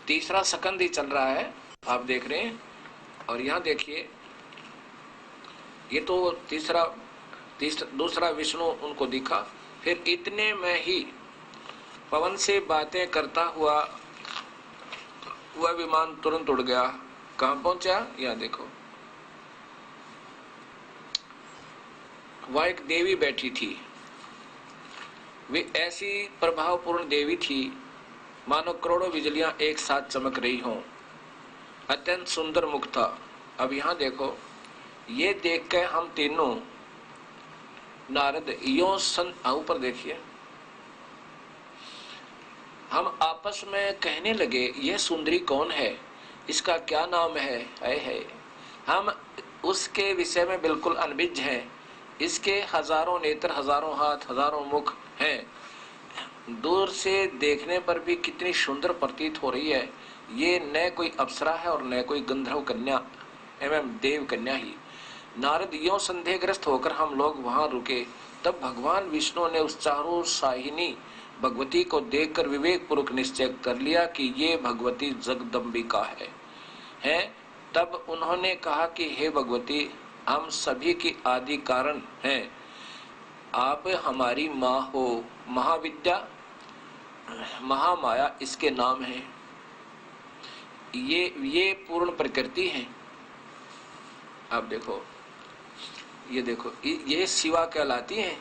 तीसरा सकंद ही चल रहा है, आप देख रहे हैं। और यहाँ देखिए, ये तो दूसरा विष्णु उनको दिखा। फिर इतने में ही पवन से बातें करता हुआ वह विमान तुरंत उड़ गया। कहाँ पहुंचा? यहाँ देखो, वह एक देवी बैठी थी। वे ऐसी प्रभावपूर्ण देवी थी मानो करोड़ों बिजलियां एक साथ चमक रही हों। अत्यंत सुंदर मुख था। अब यहाँ देखो, ये देख के हम तीनों नारद ऊपर देखिए, हम आपस में कहने लगे, यह सुंदरी कौन है, इसका क्या नाम है? हम उसके विषय में बिल्कुल अनभिज्ञ हैं। इसके हजारों नेत्र, हजारों हाथ, हजारों मुख हैं। दूर से देखने पर भी कितनी सुंदर प्रतीत हो रही है। ये न कोई अप्सरा है और न कोई गंधर्व कन्या एवं देव कन्या ही। नारद यों संदेहग्रस्त होकर हम लोग वहां रुके। तब भगवान विष्णु ने उस चारों साहिनी भगवती को देखकर विवेक पूर्वक निश्चय कर लिया कि ये भगवती जगदम्बिका है। तब उन्होंने कहा कि हे भगवती, हम सभी की आदि कारण हैं। आप हमारी माँ हो। महाविद्या, महामाया इसके नाम है। ये पूर्ण प्रकृति है। आप देखो, ये देखो, ये शिवा कहलाती हैं।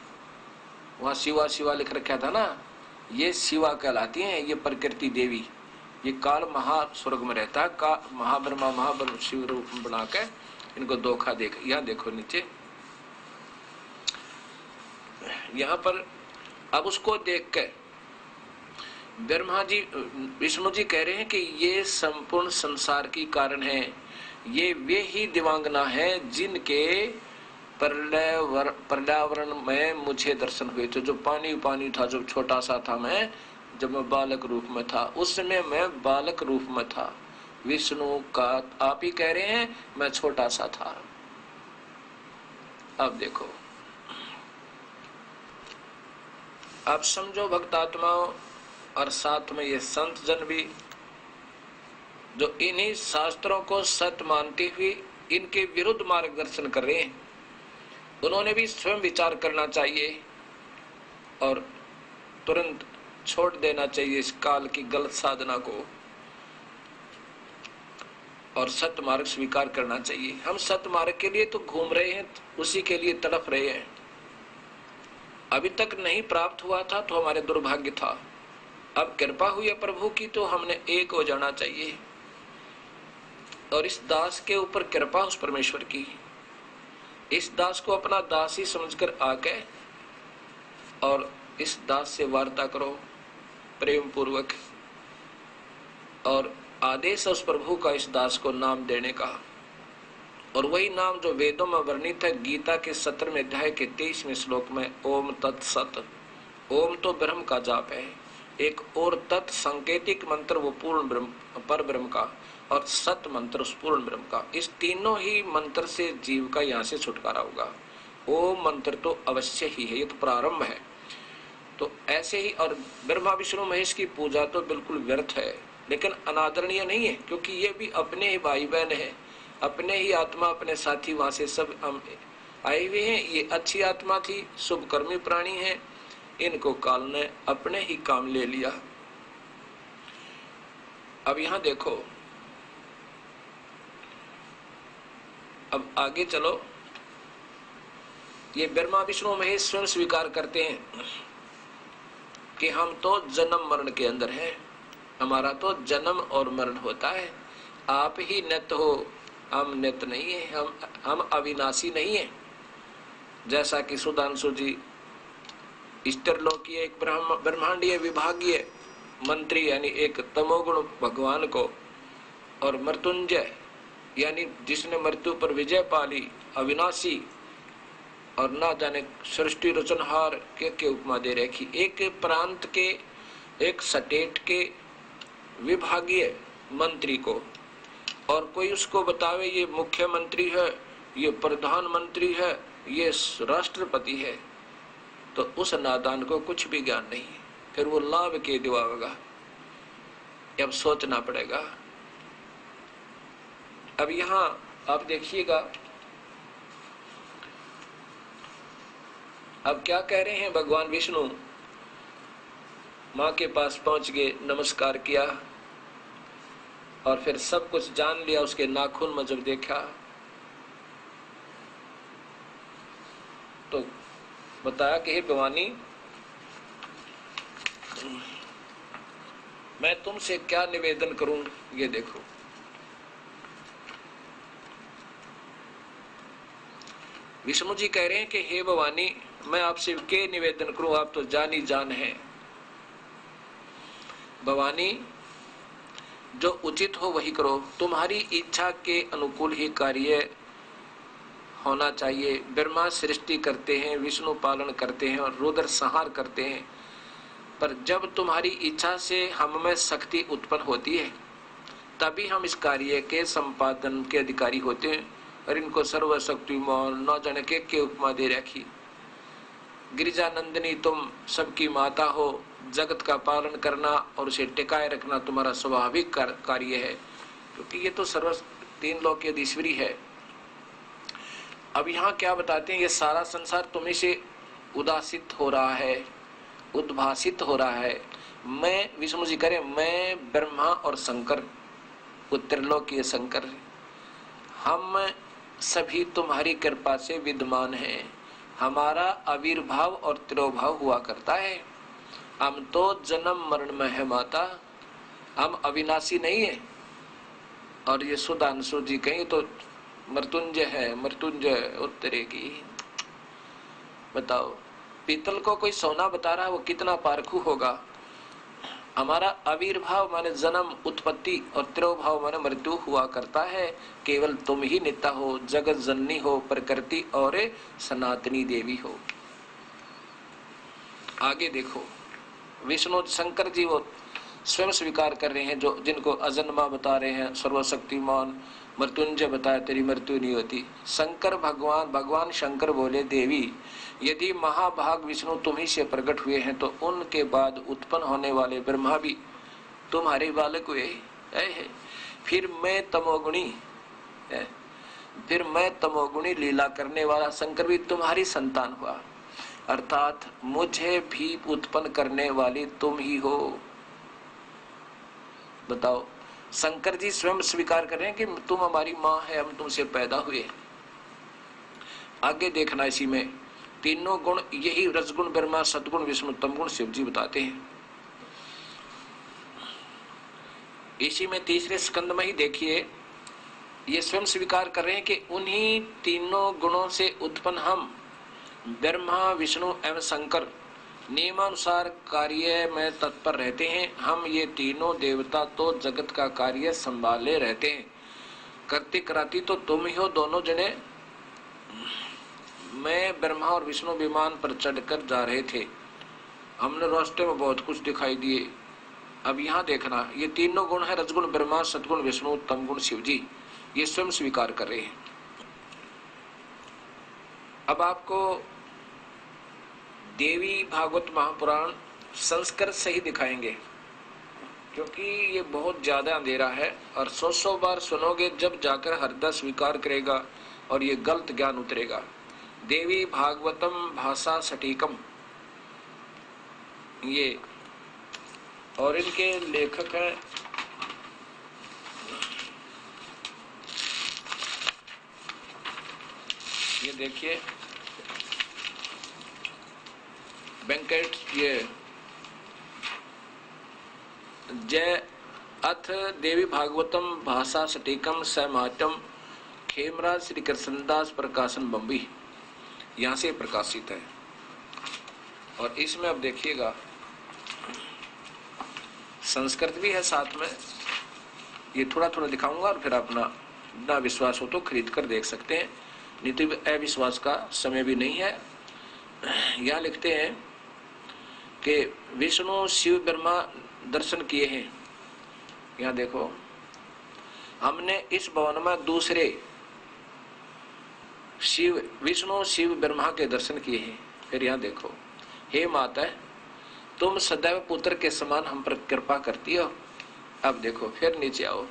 वहां शिवा शिवा लिख रखा था ना, ये शिवा कहलाती हैं। ये प्रकृति देवी, ये काल महास्वर्ग में रहता है। का महाब्रह्मा महाब्रह्म शिव रूप बना के इनको धोखा देख। यहाँ देखो नीचे, यहाँ पर अब उसको देख के ब्रह्मा जी, विष्णु जी कह रहे हैं कि ये संपूर्ण संसार की कारण है। ये वे ही दिवांगना है जिनके पर्यावरण में मुझे दर्शन हुए थे। जो पानी था, जब छोटा सा था मैं, जब मैं बालक रूप में था, उस समय मैं बालक रूप में था। विष्णु का आप ही कह रहे हैं मैं छोटा सा था। अब देखो, अब समझो भक्तात्माओं, और साथ में ये संत जन भी, जो इन्हीं शास्त्रों को सत्य मानते हुए इनके विरुद्ध मार्गदर्शन कर रहे हैं, उन्होंने भी स्वयं विचार करना चाहिए और तुरंत छोड़ देना चाहिए इस काल की गलत साधना को और सत्य मार्ग स्वीकार करना चाहिए। हम सत्य मार्ग के लिए तो घूम रहे हैं, उसी के लिए तड़प रहे हैं। अभी तक नहीं प्राप्त हुआ था तो हमारे दुर्भाग्य था। अब कृपा हुई है प्रभु की तो हमने एक हो जाना चाहिए। और इस दास के ऊपर कृपा उस परमेश्वर की, इस दास को अपना दास ही समझकर आके और इस दास से वार्ता करो प्रेम पूर्वक। और आदेश उस प्रभु का इस दास को नाम देने का, और वही नाम जो वेदों में वर्णित है। गीता के 17वें अध्याय के 23वें श्लोक में ओम तत्सत। ओम तो ब्रह्म का जाप है, एक और तत् सांकेतिक मंत्र वो पूर्ण ब्रह्म, पर ब्रह्म का, और सत मंत्र उस पूर्ण ब्रह्म का। इस तीनों ही मंत्र से जीव का यहाँ से छुटकारा होगा। ओम मंत्र तो अवश्य ही है, ये तो प्रारंभ है। तो ऐसे ही, और ब्रह्मा विष्णु महेश की पूजा तो बिल्कुल व्यर्थ है, लेकिन अनादरणीय नहीं है, क्योंकि ये भी अपने ही भाई बहन है, अपने ही आत्मा, अपने साथी, वहां से सब आए हुए हैं। ये अच्छी आत्मा थी, शुभकर्मी प्राणी है, इनको काल ने अपने ही काम ले लिया। अब यहां देखो, अब आगे चलो। ये ब्रह्मा विष्णु महेश स्वयं स्वीकार करते हैं कि हम तो जन्म मरण के अंदर हैं, हमारा तो जन्म और मरण होता है। आप ही नित्य हो, हम नित्य नहीं है, हम अविनाशी नहीं है। जैसा कि सुधांशु जी ईश्वरलोकीय एक ब्रह्मांडीय विभागीय मंत्री यानी एक तमोगुण भगवान को, और मृत्युंजय यानी जिसने मृत्यु पर विजय पाली, अविनाशी और ना जाने सृष्टि रचनहार के उपमा दे रखी। एक प्रांत के, एक स्टेट के विभागीय मंत्री को, और कोई उसको बतावे ये मुख्यमंत्री है, ये प्रधानमंत्री है, ये राष्ट्रपति है, तो उस नादान को कुछ भी ज्ञान नहीं, फिर वो लाभ के दिवाएगा। अब सोचना पड़ेगा। अब यहां आप देखिएगा, अब क्या कह रहे हैं भगवान विष्णु। मां के पास पहुंच गए, नमस्कार किया और फिर सब कुछ जान लिया। उसके नाखून में जब देखा तो बताया कि हे भवानी, मैं तुमसे क्या निवेदन करूं। ये देखो, विष्णु जी कह रहे हैं कि हे भवानी, मैं आपसे क्या निवेदन करूं, आप तो जान ही जान हैं। भवानी, जो उचित हो वही करो, तुम्हारी इच्छा के अनुकूल ही कार्य होना चाहिए। ब्रह्मा सृष्टि करते हैं, विष्णु पालन करते हैं और रुद्र संहार करते हैं, पर जब तुम्हारी इच्छा से हम में शक्ति उत्पन्न होती है तभी हम इस कार्य के संपादन के अधिकारी होते हैं। और इनको सर्वशक्तिमान न जाने के उपमा दे रखी। गिरिजा नंदिनी, तुम सबकी माता हो, जगत का पालन करना और उसे टिकाए रखना तुम्हारा स्वाभाविक कार्य है, क्योंकि ये तो सर्व तीन लोक की अधीश्वरी है। अब यहाँ क्या बताते हैं, ये सारा संसार तुम्ही से उदासित हो रहा है, उद्भासित हो रहा है। मैं, विष्णु जी करें, मैं ब्रह्मा और शंकर, त्रिलोकीय शंकर, हम सभी तुम्हारी कृपा से विद्यमान हैं। हमारा आविर्भाव और तिरोभाव हुआ करता है। हम तो जन्म मरण में है माता, हम अविनाशी नहीं है। और ये सुधांशु जी कहीं तो मृत्युंजय है, मृत्युंजय उत्तरेगी। बताओ, पीतल को कोई सोना बता रहा है, वो कितना पारखू होगा। हमारा आविर्भाव माने जन्म, उत्पत्ति और तिरोभाव माने मृत्यु हुआ करता है। केवल तुम ही नित्य हो, जगत जननी हो, प्रकृति और सनातनी देवी हो। आगे देखो, विष्णु शंकर जी वो स्वयं स्वीकार कर रहे हैं, जो जिनको अजन्मा बता रहे हैं, सर्वशक्तिमान मृत्युंजय बताया, तेरी मृत्यु नहीं होती। शंकर भगवान शंकर बोले, देवी, यदि महाभाग विष्णु तुम ही से प्रकट हुए हैं तो उनके बाद उत्पन्न होने वाले ब्रह्मा भी तुम्हारे बालक हुए है। फिर मैं तमोगुणी लीला करने वाला शंकर भी तुम्हारी संतान हुआ, अर्थात मुझे भी उत्पन्न करने वाली तुम ही हो। बताओ, शंकर जी स्वयं स्वीकार कर रहे हैं कि तुम हमारी माँ है, हम तुमसे पैदा हुए। आगे देखना, इसी में तीनों गुण, यही रजगुण ब्रह्मा, सदगुण विष्णु, तमगुण शिव जी बताते हैं। इसी में तीसरे स्कंद में ही देखिए, ये स्वयं स्वीकार कर रहे हैं कि उन्हीं तीनों गुणों से उत्पन्न हम ब्रह्मा, विष्णु एवं शंकर नियमानुसार कार्य में तत्पर रहते हैं। हम ये तीनों देवता तो जगत का कार्य संभाले रहते हैं, करती कराती तो तुम ही हो दोनों जने। मैं, ब्रह्मा और विष्णु विमान पर चढ़कर जा रहे थे, हमने रास्ते में बहुत कुछ दिखाई दिए। अब यहाँ देखना, ये तीनों गुण है, रजगुण ब्रह्मा, सदगुण विष्णु, तमगुण शिव जी, ये स्वयं स्वीकार कर रहे हैं। अब आपको देवी भागवत महापुराण संस्कृत से ही दिखाएंगे, क्योंकि ये बहुत ज्यादा अंधेरा है और 100 बार सुनोगे जब जाकर हृदय स्वीकार करेगा और ये गलत ज्ञान उतरेगा। देवी भागवतम भाषा सटीकम, ये, और इनके लेखक हैं ये देखिए, वेंकट, ये जय अथ देवी भागवतम भाषा सटीकम समाटम, खेमराज श्री कृष्णदास प्रकाशन बम्बई, यहाँ से प्रकाशित है। और इसमें अब देखिएगा, संस्कृत भी है साथ में, ये थोड़ा थोड़ा दिखाऊंगा और फिर अपना ना विश्वास हो तो खरीद कर देख सकते हैं, नहीं तो अविश्वास का समय भी नहीं है। यहाँ लिखते हैं कि विष्णु शिव ब्रह्मा दर्शन किए हैं। यहाँ देखो, हमने इस भवन में दूसरे शिव, विष्णु शिव ब्रह्मा के दर्शन किए हैं। फिर यहाँ देखो, हे माता, तुम सदैव पुत्र के समान हम पर कृपा करती हो, अब देखो फिर नीचे आओ,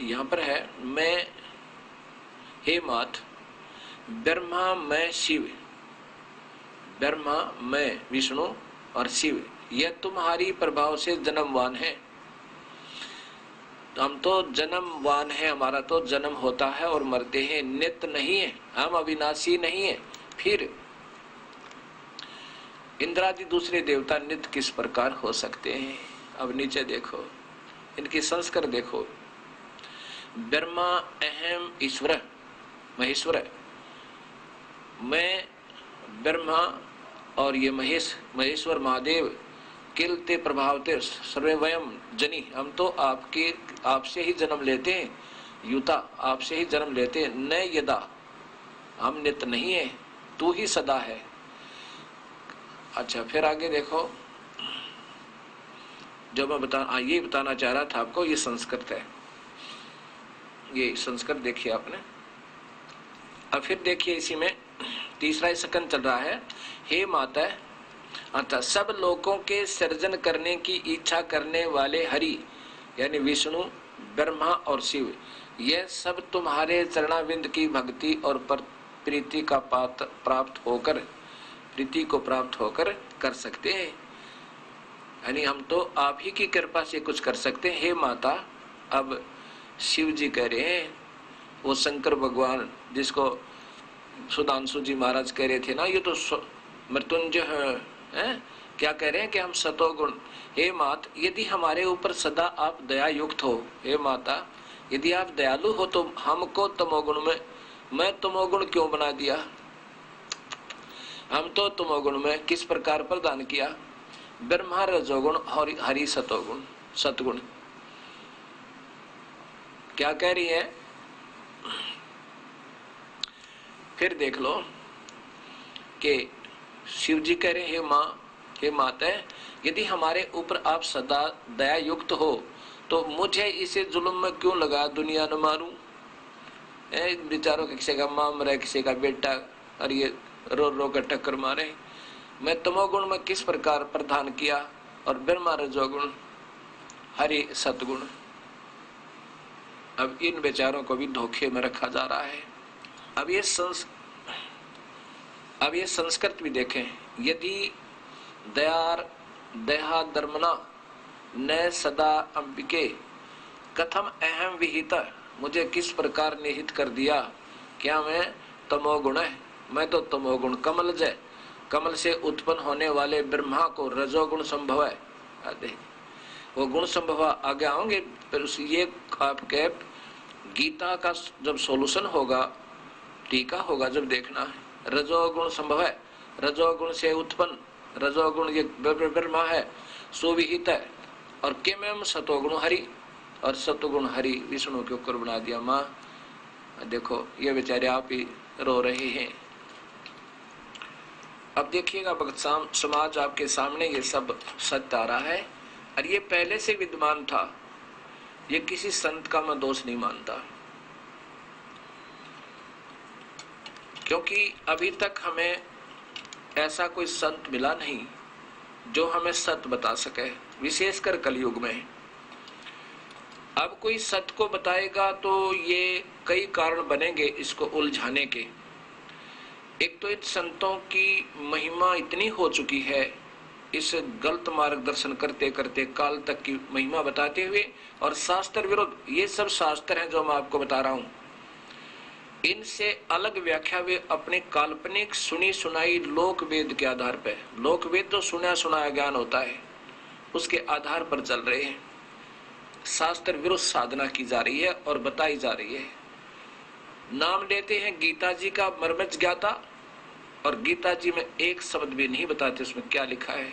यहां पर है मैं, हे मात, ब्रह्मा मैं शिव, ब्रह्मा मैं विष्णु और शिव, यह तुम्हारी प्रभाव से जन्मवान है। हम तो जन्मवान है, हमारा तो जन्म होता है और मरते हैं, नित्य नहीं है, हम अविनाशी नहीं है। फिर इंद्रादि दूसरे देवता नित्य किस प्रकार हो सकते हैं? अब नीचे देखो, इनकी संस्कार देखो, ब्रह्मा अहम ईश्वर महेश्वर, मैं ब्रह्मा और ये महेश्वर महादेव, किलते प्रभावते सर्वे वयम जनी, हम तो आपसे ही जन्म लेते हैं, युता आपसे ही जन्म लेते हैं, न यदा, हम नित्य नहीं है, तू ही सदा है। अच्छा फिर आगे देखो, जो मैं ये बताना चाह रहा था आपको, ये संस्कृत है, ये संस्कृत देखिए आपने। अब फिर देखिए इसी में तीसरा स्कंद चल रहा है, हे माता, अतः सब लोगों के सृजन करने की इच्छा करने वाले हरि यानी विष्णु, ब्रह्मा और शिव, यह सब तुम्हारे चरणाविंद की भक्ति और प्रीति का प्राप्त होकर कर सकते हैं। यानी हम तो आप ही की कृपा से कुछ कर सकते हैं। हे माता, अब शिव जी कह रहे हैं, वो शंकर भगवान जिसको सुधांशु जी महाराज कह रहे थे ना, ये तो मृत्युंजय है, क्या कह रहे हैं कि हम सतोगुण, हे मात, यदि हमारे ऊपर सदा आप दया युक्त हो, हे माता यदि आप दयालु हो तो हमको तमोगुण में, मैं तमोगुण क्यों बना दिया? हम तो तमोगुण में किस प्रकार प्रदान किया? ब्रह्मा रजोगुण और हरि सतोगुण सतगुण। क्या कह रही है? फिर देख लो कि शिव जी कह रहे हैं, हे माता, यदि हमारे ऊपर आप सदा दया युक्त हो तो मुझे इसे जुल्म में क्यों लगा, दुनिया न मारूं? बेचारों का किसी का मां मरे, किसी का बेटा, और ये रो रो कर टक्कर मारे। मैं तमोगुण में किस प्रकार प्रदान किया, और ब्रह्मा रजोगुण हरि सतगुण। अब इन बेचारों को भी धोखे में रखा जा रहा है। अब ये संस्कृत भी देखें, यदि दया धर्मना न सदा अंबिके कथम अहम विहित, मुझे किस प्रकार निहित कर दिया, क्या मैं तमोगुण है? मैं तो तमोगुण कमल से उत्पन्न होने वाले ब्रह्मा को रजोगुण संभव है। वो गुण संभव आगे आओगे, फिर ये आपके गीता का जब सॉल्यूशन होगा, टीका होगा, जब देखना है, रजोगुण संभव है, रजोगुण से उत्पन्न, रजोगुण ये ब्रह्मा है, सुविहित है, और किम सतोगुण हरि, और सतोगुण हरि विष्णु के ऊपर बना दिया। माँ देखो ये बेचारे आप ही रो रहे हैं। अब देखिएगा भक्त समाज आपके सामने ये सब सत्य आ रहा है, और ये पहले से विद्यमान था, ये किसी संत का मैं दोष नहीं मानता, क्योंकि अभी तक हमें ऐसा कोई संत मिला नहीं जो हमें सत्य बता सके, विशेषकर कलयुग में। अब कोई सत्य को बताएगा तो ये कई कारण बनेंगे इसको उलझाने के। एक तो इन संतों की महिमा इतनी हो चुकी है, इस गलत मार्गदर्शन करते करते काल तक की महिमा बताते हुए, और शास्त्र विरुद्ध, ये सब शास्त्र हैं जो मैं आपको बता रहा हूं, इनसे अलग व्याख्या वे अपने काल्पनिक सुनी सुनाई लोक वेद के आधार पर, लोक वेद तो सुना सुनाया ज्ञान होता है, उसके आधार पर चल रहे हैं। शास्त्र विरुद्ध साधना की जा रही है और बताई जा रही है। नाम लेते हैं गीता जी का मर्मज्ञ ज्ञाता, और गीता जी में एक शब्द भी नहीं बताते उसमें क्या लिखा है।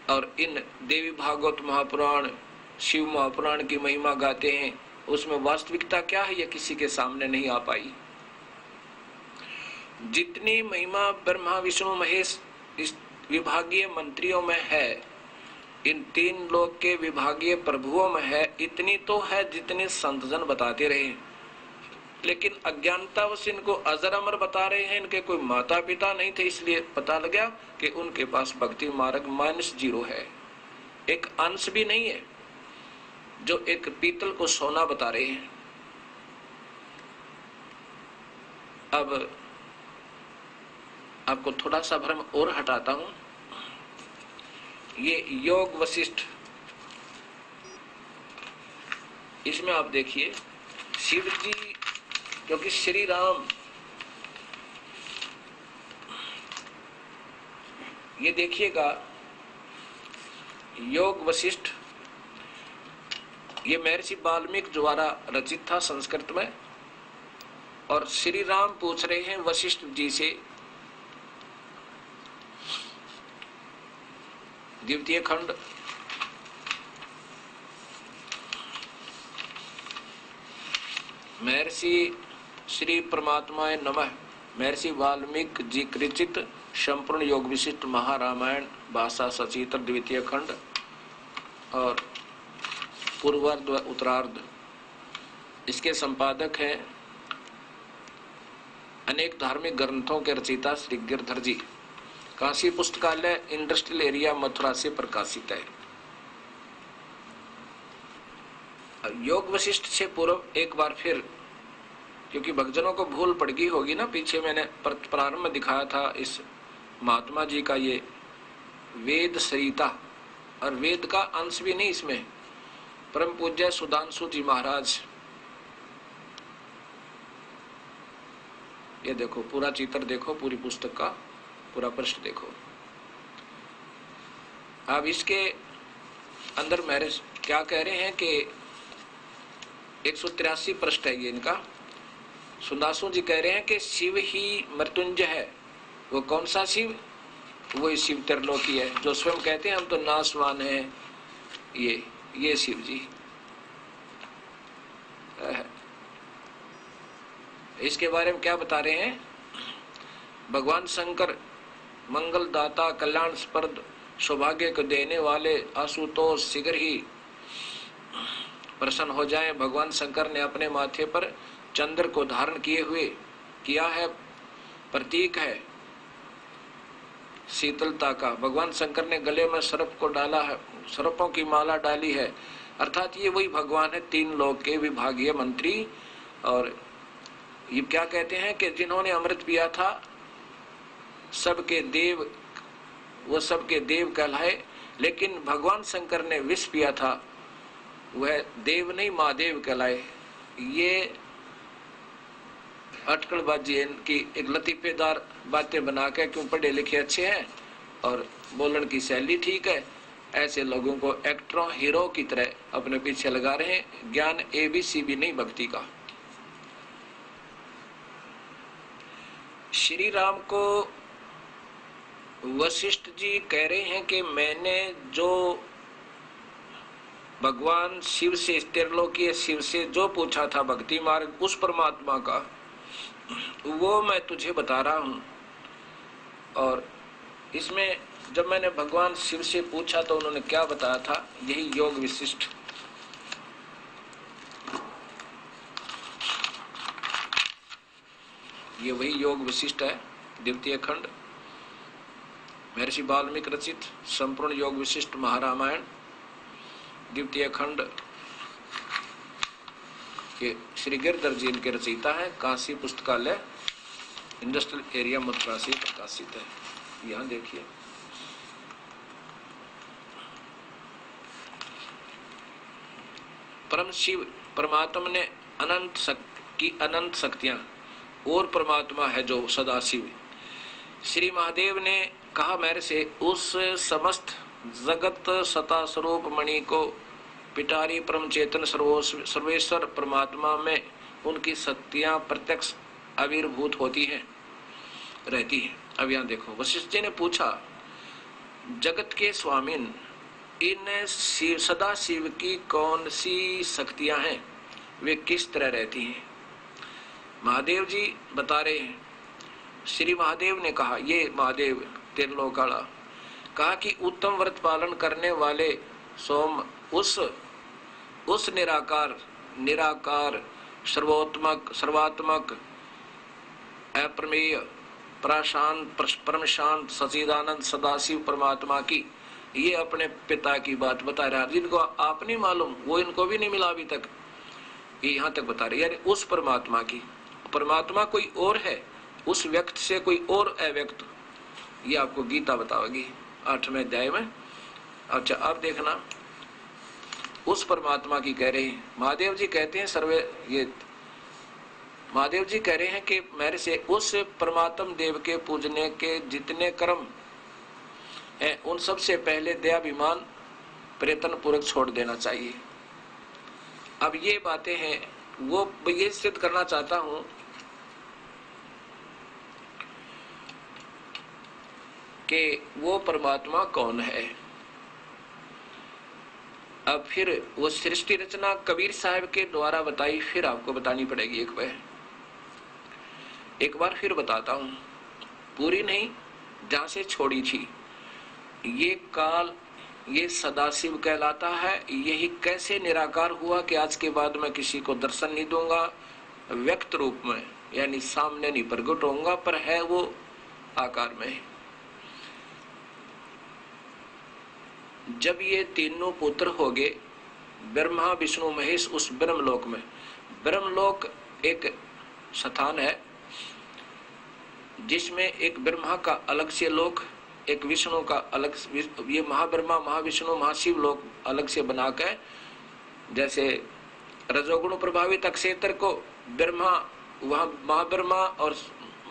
और इन देवी भागवत महापुराण, शिव महापुराण की महिमा गाते हैं, उसमें वास्तविकता क्या है यह किसी के सामने नहीं आ पाई। जितनी महिमा ब्रह्मा विष्णु महेश इस विभागीय मंत्रियों में है, इन तीन लोक के विभागीय प्रभुओं में है, इतनी तो है जितने संतजन बताते रहे। लेकिन अज्ञानतावश इनको अजर अमर बता रहे हैं। इनके कोई माता पिता नहीं थे, इसलिए पता लगा कि उनके पास भक्ति मार्ग -0 है, एक अंश भी नहीं है, जो एक पीतल को सोना बता रहे हैं। अब आपको थोड़ा सा भ्रम और हटाता हूं। ये योग वशिष्ठ, इसमें आप देखिए शिव जी, क्योंकि श्री राम, ये देखिएगा योग वशिष्ठ, ये महर्षि वाल्मीकि द्वारा रचित था संस्कृत में, और श्री राम पूछ रहे हैं वशिष्ठ जी से द्वितीय खंड महर्षि श्री परमात्माय नमः, महर्षि वाल्मीकि जी कृचित संपूर्ण योग विशिष्ट महारामायण भाषा सचित्र द्वितीय खंड और पूर्वार्ध व उत्तरार्ध। इसके संपादक हैं अनेक धार्मिक ग्रंथों के रचयिता श्री गिरधर जी। काशी पुस्तकालय इंडस्ट्रियल एरिया मथुरा से प्रकाशित है। योग वशिष्ठ से पूर्व एक बार फिर, क्योंकि भक्तजनों को भूल पड़ गई होगी ना, पीछे मैंने प्रारंभ में दिखाया था इस महात्मा जी का ये वेद सरिता, और वेद का अंश भी नहीं इसमें। परम पूज्य सुधांशु जी महाराज, ये देखो पूरा चित्र देखो, पूरी पुस्तक का पूरा पृष्ठ देखो। अब इसके अंदर मैरिज क्या कह रहे हैं कि 183 पृष्ठ है ये इनका। सुदासु जी कह रहे हैं कि शिव ही मृत्युंजय है। वो कौन सा शिव? वही शिव त्रिलोकी है, जो स्वयं कहते हैं हम तो नाशवान हैं। ये शिव जी। इसके बारे में क्या बता रहे हैं? भगवान शंकर मंगल दाता, कल्याणप्रद, सौभाग्य को देने वाले आशुतोष शीघ्र ही प्रसन्न हो जाएं। भगवान शंकर ने अपने माथे पर चंद्र को धारण किए हुए किया है, प्रतीक है शीतलता का। भगवान शंकर ने गले में सर्प को डाला है, सर्पों की माला डाली है, अर्थात ये वही भगवान है, 3 लोक के विभागीय मंत्री। और ये क्या कहते हैं कि जिन्होंने अमृत पिया था सबके देव, वो सबके देव कहलाए, लेकिन भगवान शंकर ने विष पिया था, वह देव नहीं महादेव कहलाए। ये अटकलबाजी इनकी, एक लतीफेदार बातें बना के, क्यों पढ़े लिखे अच्छे हैं और बोलने की शैली ठीक है, ऐसे लोगों को एक्टरों हीरो की तरह अपने पीछे लगा रहे हैं। ज्ञान ABC भी नहीं भक्ति का। श्री राम को वशिष्ठ जी कह रहे हैं कि मैंने जो भगवान शिव से, त्रिलोकीय शिव से जो पूछा था भक्ति मार्ग, उस परमात्मा का, वो मैं तुझे बता रहा हूं। और इसमें जब मैंने भगवान शिव से पूछा तो उन्होंने क्या बताया था, यही योग विशिष्ट। ये वही योग विशिष्ट है, द्वितीय खंड, महर्षि वाल्मीकि रचित संपूर्ण योग विशिष्ट महारामायण द्वितीय खंड के श्री गिरधर जी इनके रचयिता है। काशी पुस्तकालय इंडस्ट्रियल एरिया मथुरा से प्रकाशित है। यहाँ देखिए, परम शिव परमात्मा ने अनंत शक्तियां, और परमात्मा है जो सदा शिव। श्री महादेव ने कहा मेरे से, उस समस्त जगत सता स्वरूप मणि को पिटारी परम चेतन सर्वेश्वर परमात्मा में उनकी शक्तियां प्रत्यक्ष आविर्भूत होती हैं, रहती हैं। अब यहाँ देखो, वशिष्ठ जी ने पूछा, जगत के स्वामीन, इन सदा शिव की कौन सी शक्तियां हैं, वे किस तरह रहती हैं? महादेव जी बता रहे हैं। श्री महादेव ने कहा, ये महादेव त्रिलोकाला, कहा कि उत्तम व्रत पालन करने वाले सोम उस निराकार सर्वोत्तमक, सर्वात्मक, अप्रमेय, प्रशांत, परम शांत, सच्चिदानंद सदाशिव परमात्मा की ये अपने पिता की बात बता रहा है। जिनको आप नहीं मालूम वो इनको भी नहीं मिला अभी तक, ये यहाँ तक बता रहे, यानी उस परमात्मा की। परमात्मा कोई और है, उस व्यक्त से कोई और अव्यक्त, ये आपको गीता बताओगी 8वें अध्याय में। अच्छा अब देखना, उस परमात्मा की कह रहे हैं। महादेव जी कहते हैं सर्वे, ये महादेव जी कह रहे हैं कि मेरे से उस परमात्म देव के पूजने के जितने कर्म हैं उन सब से पहले दयाभिमान प्रयत्न पूर्वक छोड़ देना चाहिए। अब ये बातें हैं, वो ये सिद्ध करना चाहता हूं कि वो परमात्मा कौन है। अब फिर वो सृष्टि रचना कबीर साहब के द्वारा बताई, फिर आपको बतानी पड़ेगी एक बार फिर बताता हूं, पूरी नहीं, जहां से छोड़ी थी। ये काल, ये सदाशिव कहलाता है। यही कैसे निराकार हुआ कि आज के बाद मैं किसी को दर्शन नहीं दूंगा व्यक्त रूप में, यानी सामने नहीं प्रकट होऊंगा, पर है वो आकार में। जब ये तीनों पुत्र हो गए, ब्रह्मा विष्णु महेश, उस ब्रह्मलोक में, ब्रह्मलोक एक स्थान है जिसमें एक ब्रह्मा का अलग से लोक, एक विष्णु का अलग, ये महाब्रह्मा महाविष्णु महाशिव लोक अलग से बनाकर, जैसे रजोगुण प्रभावित क्षेत्र को ब्रह्मा, वहां महाब्रह्मा और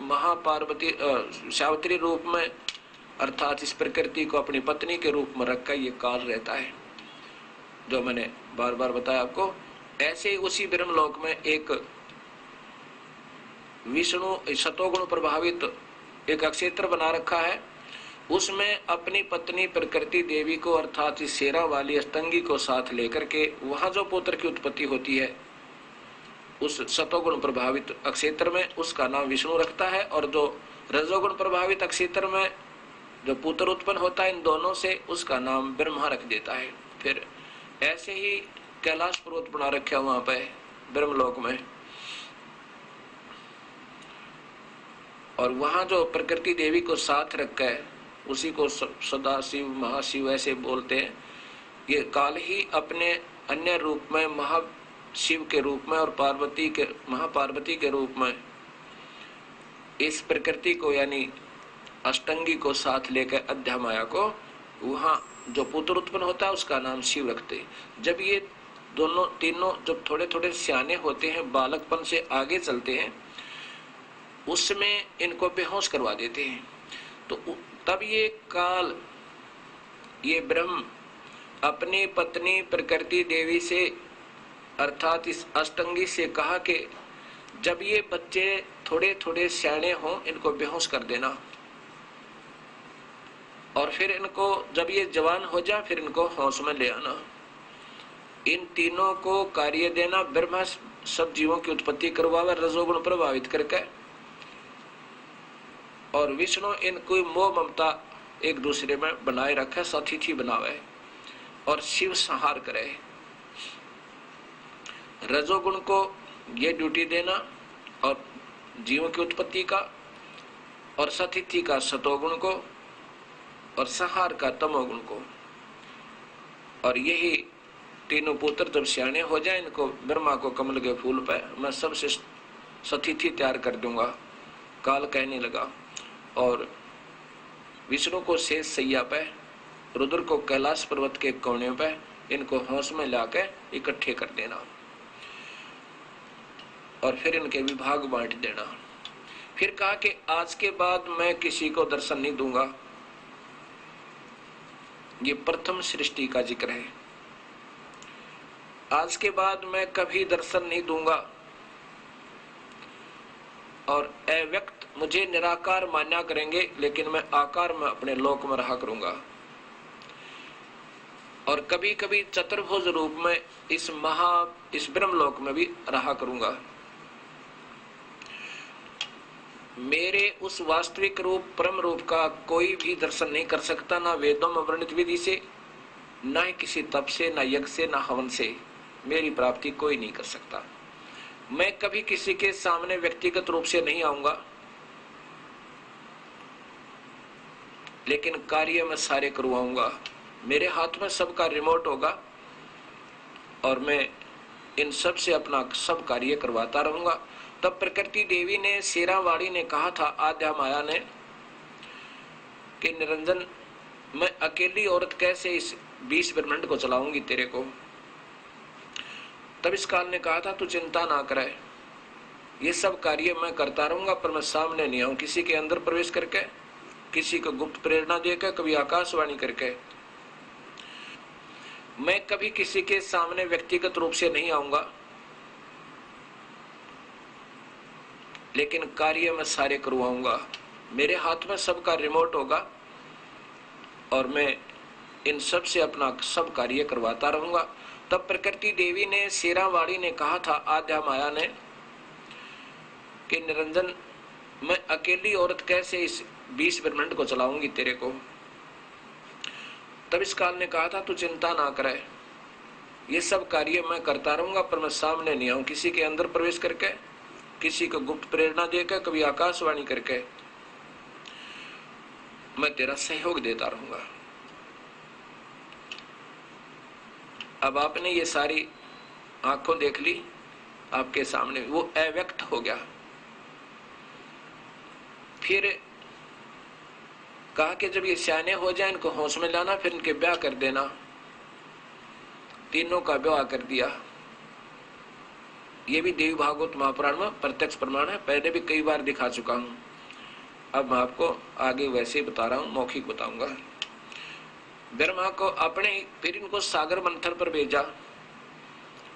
महापार्वती सावित्री रूप में, अर्थात इस प्रकृति को अपनी पत्नी के रूप में रखकर ये काल रहता है, जो मैंने बार बार बताया आपको। ऐसे ही उसी ब्रह्मलोक में एक विष्णु सतोगुण प्रभावित एक क्षेत्र बना रखा है, उसमें अपनी पत्नी प्रकृति देवी को, अर्थात इस शेरा वाली अष्टंगी को साथ लेकर के वहां जो पुत्र की उत्पत्ति होती है उस सतोगुण प्रभावित क्षेत्र में, उसका नाम विष्णु रखता है। और जो रजोगुण प्रभावित क्षेत्र में जो पुत्र उत्पन्न होता है इन दोनों से, उसका नाम ब्रह्मा रख देता है। फिर ऐसे ही कैलाश पर्वत बना रखा वहां पे ब्रह्मलोक में, और वहां जो प्रकृति देवी को साथ रखा है उसी को सदाशिव महाशिव ऐसे बोलते हैं। ये काल ही अपने अन्य रूप में महाशिव के रूप में और पार्वती के महापार्वती के रूप में इस प्रकृति को, यानी अष्टंगी को साथ लेकर अध्या माया को, वहां जो पुत्र उत्पन्न होता है उसका नाम शिव रखते हैं। जब ये दोनों तीनों जब थोड़े थोड़े सियाने होते हैं, बालकपन से आगे चलते हैं, उसमें इनको बेहोश करवा देते हैं। तो तब ये काल, ये ब्रह्म अपनी पत्नी प्रकृति देवी से, अर्थात इस अष्टंगी से कहा कि जब ये बच्चे थोड़े थोड़े सियाने हों इनको बेहोश कर देना, और फिर इनको जब ये जवान हो जाए फिर इनको होश में ले आना। इन तीनों को कार्य देना। ब्रह्मा सब जीवों की उत्पत्ति करवावे रजोगुण प्रभावित करके, और विष्णु इनको मोह ममता एक दूसरे में बनाए रखे, सतिथि बनावे, और शिव संहार करे। रजोगुण को ये ड्यूटी देना और जीवों की उत्पत्ति का, और सतिथि का सतोगुण को, और संहार का तमोगुण को। और यही तीनों पुत्र जब सियाने हो जाए, इनको ब्रह्मा को कमल के फूल पे मैं सबसे सतिथि तैयार कर दूंगा, काल कहने लगा। और विष्णु को शेष सैया पे, रुद्र को कैलाश पर्वत के कोने पे, इनको होश में लाकर इकट्ठे कर देना और फिर इनके विभाग बांट देना। फिर कहा कि आज के बाद मैं किसी को दर्शन नहीं दूंगा। ये प्रथम सृष्टि का जिक्र है। आज के बाद मैं कभी दर्शन नहीं दूंगा, और अव्यक्त मुझे निराकार मान्या करेंगे, लेकिन मैं आकार में अपने लोक में रहा करूंगा। और कभी कभी चतुर्भुज रूप में इस ब्रह्मलोक में भी रहा करूंगा। मेरे उस वास्तविक रूप परम रूप का कोई भी दर्शन नहीं कर सकता, ना वेदों में वर्णित विधि से, ना ही किसी तप से, ना यज्ञ से, ना हवन से मेरी प्राप्ति कोई नहीं कर सकता। मैं कभी किसी के सामने व्यक्तिगत रूप से नहीं आऊंगा, लेकिन कार्य मैं सारे करवाऊंगा। मेरे हाथ में सबका रिमोट होगा और मैं इन सब से अपना सब कार्य करवाता रहूंगा। तब प्रकृति देवी ने, शेरावाड़ी ने कहा था आद्या माया ने कि निरंजन, मैं अकेली औरत कैसे इस 20 ब्रह्मांड को चलाऊंगी तेरे को। तब इस काल ने कहा था तू चिंता ना करे, ये सब कार्य मैं करता रहूंगा, पर मैं सामने नहीं आऊं किसी के अंदर प्रवेश करके, किसी को गुप्त प्रेरणा देकर, कभी आकाशवाणी करके। मैं कभी किसी के सामने व्यक्तिगत रूप से नहीं आऊंगा, लेकिन कार्य मैं सारे करवाऊंगा। मेरे हाथ में सबका रिमोट होगा और मैं इन सब से अपना सब कार्य करवाता रहूंगा। तब प्रकृति देवी ने, शेरावाड़ी ने कहा था आद्या माया ने कि निरंजन, मैं अकेली औरत कैसे इस 20 ब्रह्मांड को चलाऊंगी तेरे को। तब इस काल ने कहा था तू चिंता ना करे, ये सब कार्य मैं करता रहूंगा, पर मैं सामने नहीं आऊं किसी के अंदर प्रवेश करके, किसी को गुप्त प्रेरणा देकर, कभी आकाशवाणी करके। मैं तेरा सहयोग देता रहूंगा। अब आपने ये सारी आंखों देख ली, आपके सामने वो अव्यक्त हो गया। फिर कहा कि जब ये सियाने हो जाए इनको होश में लाना, फिर इनके ब्याह कर देना। तीनों का ब्याह कर दिया। ये भी देवी भागवत महापुराण में प्रत्यक्ष प्रमाण है, पहले भी कई बार दिखा चुका हूं। अब मैं आपको आगे वैसे ही बता रहा हूं, मौखिक बताऊंगा। ब्रह्मा को अपने, फिर इनको सागर मंथन पर भेजा।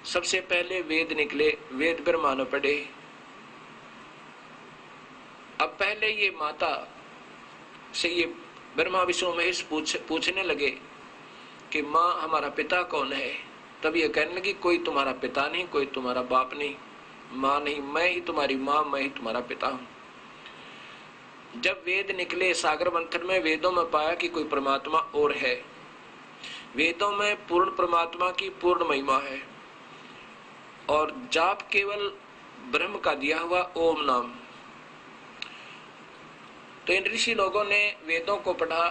सबसे पहले वेद निकले, वेद ब्रह्मा ने पढ़े। अब पहले ये माता से ये ब्रह्मा विष्णु महेश पूछने लगे कि माँ हमारा पिता कौन है। तब ये कहने लगी कोई तुम्हारा पिता नहीं, कोई तुम्हारा बाप नहीं, माँ नहीं, मैं ही तुम्हारी माँ, मैं ही तुम्हारा पिता हूं। जब वेद निकले सागर मंथन में, वेदों में पाया कि कोई परमात्मा और है। वेदों में पूर्ण परमात्मा की पूर्ण महिमा है और जाप केवल ब्रह्म का दिया हुआ ओम नाम। तो इन ऋषि लोगों ने वेदों को पढ़ा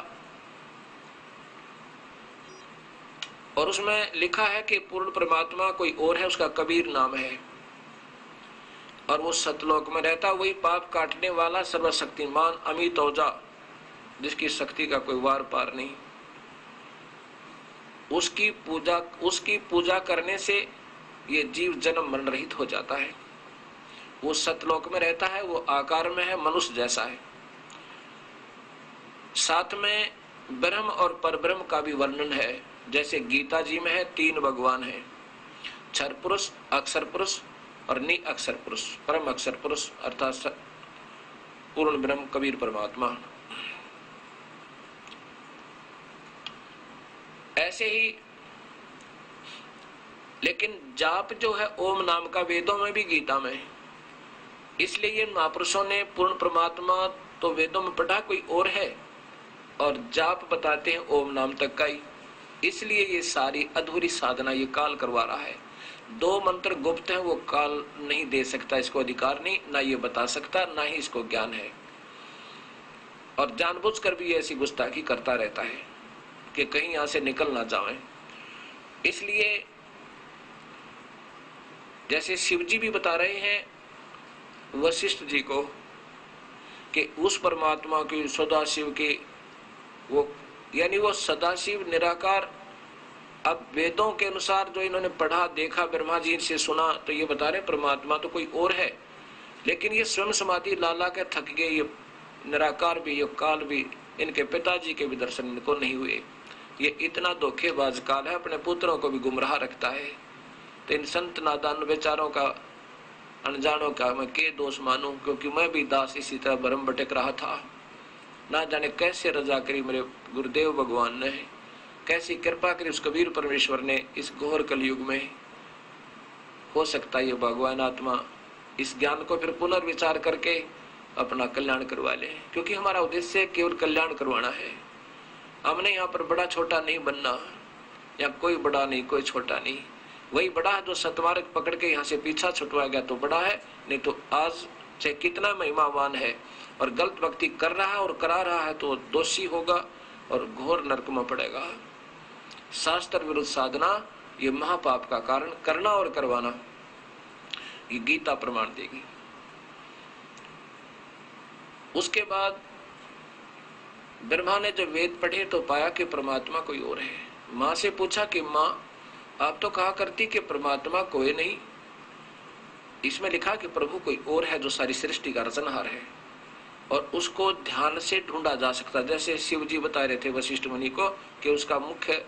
और उसमें लिखा है कि पूर्ण परमात्मा कोई और है, उसका कबीर नाम है और वो सतलोक में रहता। वही पाप काटने वाला सर्वशक्तिमान अमित औजा, जिसकी शक्ति का कोई वार पार नहीं। उसकी पूजा करने से ये जीव जन्म मरण रहित हो जाता है। वो सतलोक में रहता है, वो आकार में है, मनुष्य जैसा है। साथ में ब्रह्म और परब्रह्म का भी वर्णन है, जैसे गीता जी में है 3 भगवान है, क्षर पुरुष, अक्षर पुरुष और नि अक्षर पुरुष, परम अक्षर पुरुष अर्थात पूर्ण ब्रह्म कबीर परमात्मा। ऐसे ही लेकिन जाप जो है ओम नाम का वेदों में भी गीता में, इसलिए ये महापुरुषों ने पूर्ण परमात्मा तो वेदों में पढ़ा कोई और है और जाप बताते हैं ओम नाम तक का ही। इसलिए ये सारी अधूरी साधना ये काल करवा रहा है। 2 मंत्र गुप्त हैं, वो काल नहीं दे सकता, इसको अधिकार नहीं, ना ये बता सकता, ना ही इसको ज्ञान है। और जानबूझकर भी ऐसी गुस्ताखी करता रहता है कि कहीं यहां से निकल ना जाए। इसलिए जैसे शिव जी भी बता रहे हैं वशिष्ठ जी को कि उस परमात्मा की, सदाशिव की, वो यानी वो सदाशिव निराकार। अब वेदों के अनुसार जो इन्होंने पढ़ा देखा, ब्रह्मा जी से सुना, तो ये बता रहे परमात्मा तो कोई और है, लेकिन ये स्वयं समाधि ला के थक गए। ये निराकार भी, ये काल भी, इनके पिताजी के भी दर्शन इनको नहीं हुए। ये इतना धोखेबाज काल है, अपने पुत्रों को भी गुमराह रखता है। तो इन संत नादान बेचारों का, अनजानों का मैं के दोष मानूं, क्योंकि मैं भी दास इसी तरह भरम भटक रहा था। ना जाने कैसे रजा करी मेरे गुरुदेव भगवान ने, कैसी कृपा करी उस कबीर परमेश्वर ने इस घोर कलयुग में। हो सकता है ये भगवान आत्मा इस ज्ञान को फिर पुनर्विचार करके अपना कल्याण करवा ले, क्योंकि हमारा उद्देश्य केवल कल्याण करवाना है। हमने यहाँ पर बड़ा छोटा नहीं बनना, या कोई बड़ा नहीं कोई छोटा नहीं, वही बड़ा है जो सतमार्ग पकड़ के यहाँ से पीछा छुटवा गया तो बड़ा है, नहीं तो आज चाहे कितना महिमावान है और गलत भक्ति कर रहा है और करा रहा है तो दोषी होगा और घोर नरक में पड़ेगा। शास्त्र विरुद्ध साधना ये महापाप का कारण, करना और करवाना, ये गीता प्रमाण देगी। उसके बाद ब्रह्मा ने जब वेद पढ़े तो पाया कि परमात्मा कोई और है। माँ से पूछा कि माँ आप तो कहा करती कि परमात्मा कोई नहीं, इसमें लिखा कि प्रभु कोई और है जो सारी सृष्टि का रचनहार है और उसको ध्यान से ढूंढा जा सकता। जैसे शिव जी बता रहे थे वशिष्ठ मुनि को कि उसका मुख्य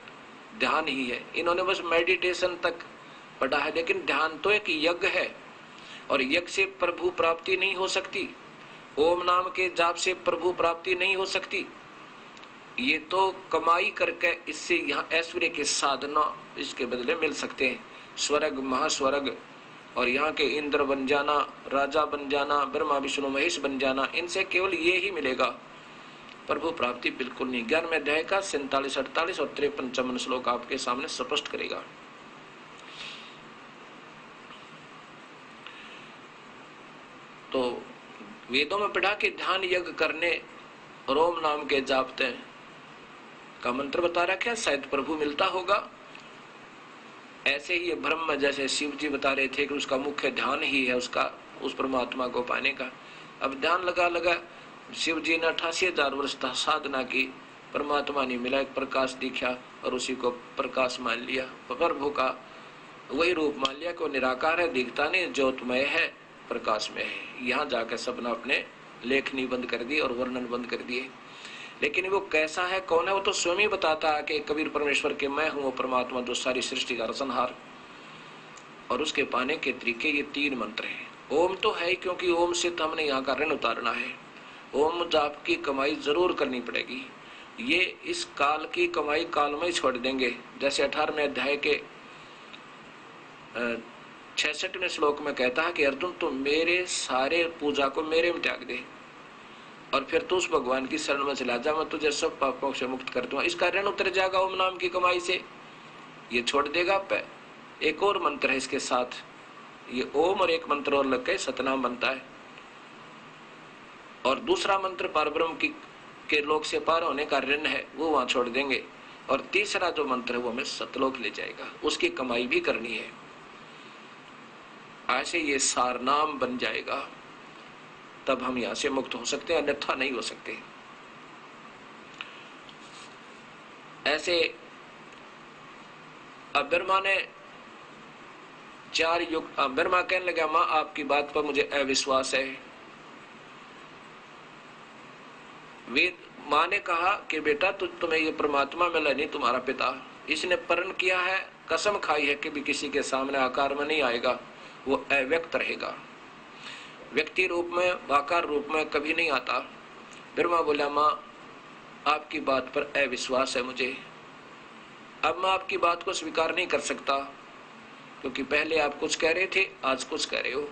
ध्यान ही है। इन्होंने बस मेडिटेशन तक पढ़ा है, लेकिन ध्यान तो एक यज्ञ है और यज्ञ से प्रभु प्राप्ति नहीं हो सकती, ओम नाम के जाप से प्रभु प्राप्ति नहीं हो सकती। ये तो कमाई करके इससे यहाँ ऐश्वर्य के साधना इसके बदले मिल सकते हैं, स्वर्ग महास्वर्ग और यहाँ के इंद्र बन जाना, राजा बन जाना, ब्रह्मा विष्णु महेश बन जाना, इनसे केवल ये ही मिलेगा, प्रभु प्राप्ति बिल्कुल नहीं। 11वें अध्याय का 47, 48 और 53 श्लोक आपके सामने स्पष्ट करेगा। तो वेदों में पढ़ा कि ध्यान यज्ञ करने और ओम नाम के जापते का मंत्र बता रखा है, शायद प्रभु मिलता होगा। ऐसे ही ब्रह्म जैसे शिव जी बता रहे थे कि उसका मुख्य ध्यान ही है उसका, उस परमात्मा को पाने का। अब ध्यान लगा शिव जी ने 88,000 वर्ष साधना की, परमात्मा नहीं मिला, एक प्रकाश दिखा और उसी को प्रकाश मान लिया, प्रभु का वही रूप मान लिया कि वो निराकार है, दिखता नहीं, ज्योतमय है, प्रकाश में है। यहाँ जाकर सबने अपने लेखनी बंद कर दी और वर्णन बंद कर दिए। लेकिन वो कैसा है, कौन है, वो तो स्वयं ही बताता है कि कबीर परमेश्वर के मैं हूँ वो परमात्मा जो सारी सृष्टि का रचनहार। और उसके पाने के तरीके ये 3 मंत्र हैं। ओम तो है क्योंकि ओम से तो हमने यहाँ का ऋण उतारना है, ओम जाप की कमाई जरूर करनी पड़ेगी। ये इस काल की कमाई काल में ही छोड़ देंगे। जैसे 18वें अध्याय के 66वें श्लोक में कहता है कि अर्जुन तो मेरे सारे पूजा को मेरे में त्याग दे और फिर तू उस भगवान की शरण में चला जा, मैं तुझे सब पापों से मुक्त कर दूंगा। इसका ऋण उतर जाएगा ओम नाम की कमाई से, ये छोड़ देगा पे। एक और मंत्र है इसके साथ, ये ओम और एक मंत्र और लग के सतनाम बनता है। और दूसरा मंत्र परब्रह्म की के लोक से पार होने का ऋण है, वो वहां छोड़ देंगे। और तीसरा जो मंत्र है वो हमें सतलोक ले जाएगा, उसकी कमाई भी करनी है। ऐसे ये सारनाम बन जाएगा, तब हम यहां से मुक्त हो सकते हैं, अन्यथा नहीं हो सकते। ऐसे अब ब्रह्मा ने 4 युग, ब्रह्मा कहने लगा माँ आपकी बात पर मुझे अविश्वास है। वेद माँ ने कहा कि बेटा तुम्हें ये परमात्मा मिला नहीं, तुम्हारा पिता, इसने प्रण किया है, कसम खाई है कि भी किसी के सामने आकार में नहीं आएगा, वो अव्यक्त रहेगा, व्यक्ति रूप में आकार रूप में कभी नहीं आता। ब्रह्मा बोला माँ आपकी बात पर अविश्वास है मुझे, अब मैं आपकी बात को स्वीकार नहीं कर सकता, क्योंकि पहले आप कुछ कह रहे थे, आज कुछ कह रहे हो।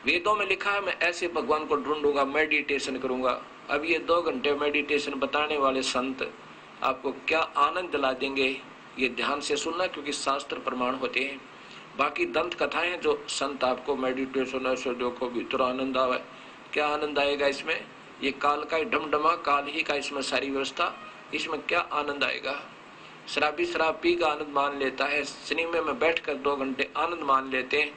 वेदों में लिखा है मैं ऐसे भगवान को ढूंढूंगा, मेडिटेशन करूंगा। अब ये 2 घंटे मेडिटेशन बताने वाले संत आपको क्या आनंद दिला देंगे, ये ध्यान से सुनना, क्योंकि शास्त्र प्रमाण होते हैं। बाकी दंत कथाएं जो संत आपको मेडिटेशन ऐसे देखो भीतर आनंद आवे, क्या आनंद आएगा इसमें? ये काल का ढमढमा, काल ही का इसमें सारी व्यवस्था, इसमें क्या आनंद आएगा? शराबी शराब पी का आनंद मान लेता है, सिनेमा में बैठकर 2 घंटे आनंद मान लेते हैं।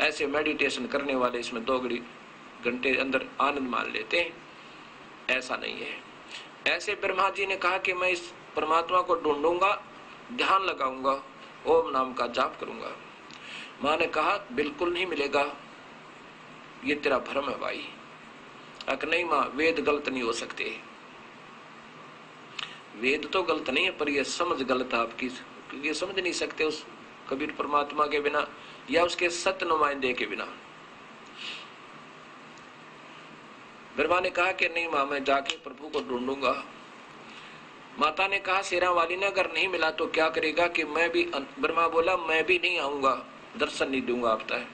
ऐसे मेडिटेशन करने वाले इसमें 2 घंटे अंदर आनंद मान लेते हैं। ऐसा नहीं है। ऐसे ब्रह्मा जी ने कहा कि मैं इस परमात्मा को ढूंढूंगा, ध्यान लगाऊंगा, ओम नाम का जाप करूंगा। माँ ने कहा बिल्कुल नहीं मिलेगा, ये तेरा भ्रम है भाई। अक नहीं माँ, वेद गलत नहीं हो सकते। वेद तो गलत नहीं है, पर यह समझ गलत है आपकी, क्योंकि ये समझ नहीं सकते उस कबीर परमात्मा के बिना या उसके सत्य नुमाइंदे के बिना। ब्रह्मा ने कहा कि नहीं माँ, मैं जाके प्रभु को ढूंढूंगा। माता ने कहा शेरा वाली ने अगर नहीं मिला तो क्या करेगा? कि मैं भी, ब्रह्मा बोला मैं भी नहीं आऊंगा, दर्शन नहीं दूंगा आपता है।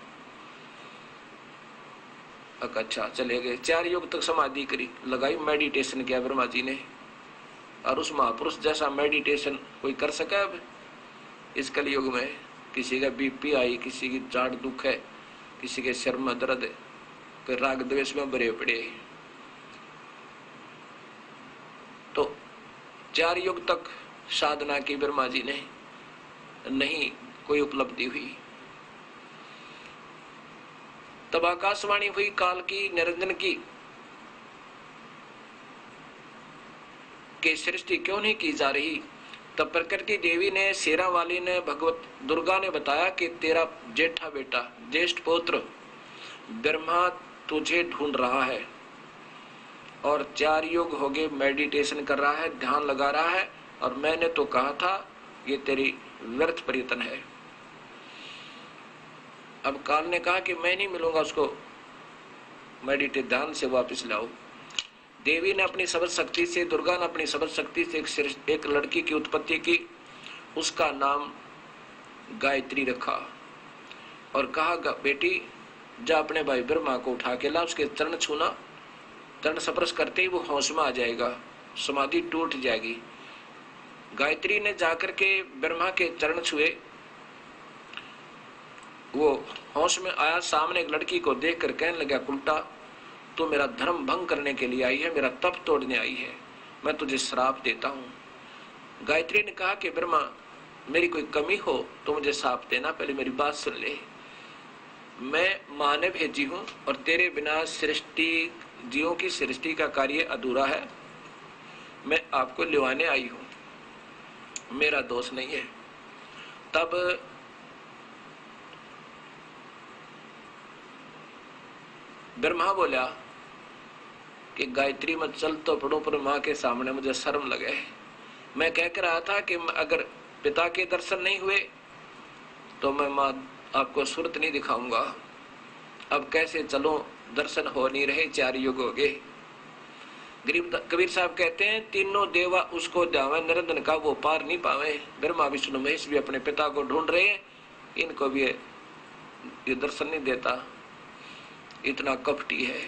अच्छा चले गए। 4 युग तक समाधि करी, लगाई, मेडिटेशन किया ब्रह्मा जी ने। और उस महापुरुष जैसा मेडिटेशन कोई कर सका? अब इस कलयुग में किसी का बीपी आई, किसी की जाड़ दुख है, किसी के सिर में दर्द है, कोई राग द्वेष में भरे पड़े। तो 4 युग तक साधना की ब्रह्मा जी ने, नहीं कोई उपलब्धि हुई। तब आकाशवाणी हुई काल की, निरंजन की, कि सृष्टि क्यों नहीं की जा रही। तब प्रकृति देवी ने, शेरा वाली ने, भगवत दुर्गा ने बताया कि तेरा जेठा बेटा, ज्येष्ठ पुत्र ब्रह्मा तुझे ढूंढ रहा है और 4 युग हो गए मेडिटेशन कर रहा है, ध्यान लगा रहा है, और मैंने तो कहा था ये तेरी व्यर्थ प्रयत्न है। अब काल ने कहा कि मैं नहीं मिलूंगा उसको, मेडिटेट ध्यान से वापस लाओ। देवी ने अपनी सबद शक्ति से, दुर्गा ने अपनी सबद शक्ति से एक लड़की की उत्पत्ति की, उसका नाम गायत्री रखा और कहा बेटी जा अपने भाई ब्रह्मा को उठा के ला, उसके चरण छूना, चरण स्पर्श करते ही वो होश में आ जाएगा, समाधि टूट जाएगी। गायत्री ने जाकर के ब्रह्मा के चरण छुए, वो होश में आया, सामने एक लड़की को देख कर कहने लगा उल्टा, तो मेरा धर्म भंग करने के लिए आई है, मेरा तप तोड़ने आई है, मैं तुझे श्राप देता हूँ। गायत्री ने कहा कि ब्रह्मा मेरी कोई कमी हो तो मुझे श्राप देना, पहले मेरी बात सुन ले। मैं माँ ने भेजी हूँ और तेरे बिना सृष्टि, जीवों की सृष्टि का कार्य अधूरा है, मैं आपको लिवाने आई हूँ, मेरा दोष नहीं है। तब ब्रह्मा बोला कि गायत्री मत चल तो पढ़ो, पर माँ के सामने मुझे शर्म लगे। मैं कह कर आया था कि अगर पिता के दर्शन नहीं हुए तो मैं माँ आपको सूरत नहीं दिखाऊंगा। अब कैसे चलो, दर्शन हो नहीं रहे, 4 युग हो गए। कबीर साहब कहते हैं तीनों देवा उसको जावे, निरंजन का वो पार नहीं पावे। ब्रह्मा विष्णु महेश भी अपने पिता को ढूंढ रहे हैं, इनको भी ये दर्शन नहीं देता, इतना कपटी है,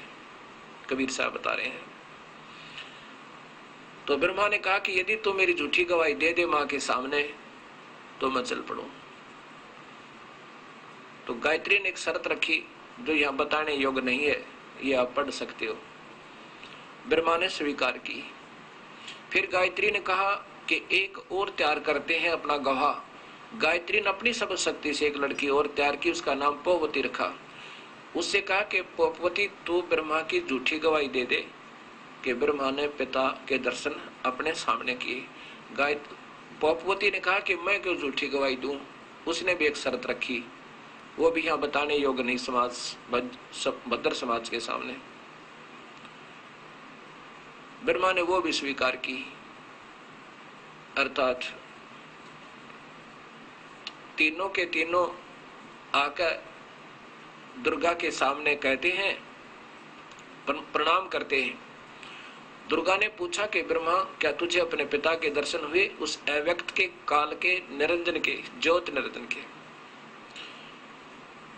कबीर साहब बता रहे हैं। तो ब्रह्मा ने कहा कि यदि तू मेरी झूठी गवाही दे दे माँ के सामने तो मैं चल पड़ूं। तो गायत्री ने एक शर्त रखी जो यहाँ बताने योग्य नहीं है, ये आप पढ़ सकते हो। ब्रह्मा ने स्वीकार की। फिर गायत्री ने कहा कि एक और तैयार करते हैं अपना गवाह। गायत्री ने अपनी सब शक्ति से एक लड़की और तैयार की, उसका नाम पोवती रखा। उससे कहा कि पोपवती तू ब्रह्मा की झूठी गवाही दे दे कि ब्रह्मा ने पिता के दर्शन अपने सामने किए। पोपवती ने कहा कि मैं क्यों झूठी गवाही दूं। उसने भी एक शर्त रखी, वो भी यहाँ बताने योग्य नहीं भद्र समाज के सामने। ब्रह्मा ने वो भी स्वीकार की, अर्थात तीनों के तीनों आकर दुर्गा के सामने कहते हैं, प्रणाम करते हैं। दुर्गा ने पूछा कि ब्रह्मा क्या तुझे अपने पिता के दर्शन हुए, उस अव्यक्त के, काल के, निरंजन के, ज्योत निरंजन के।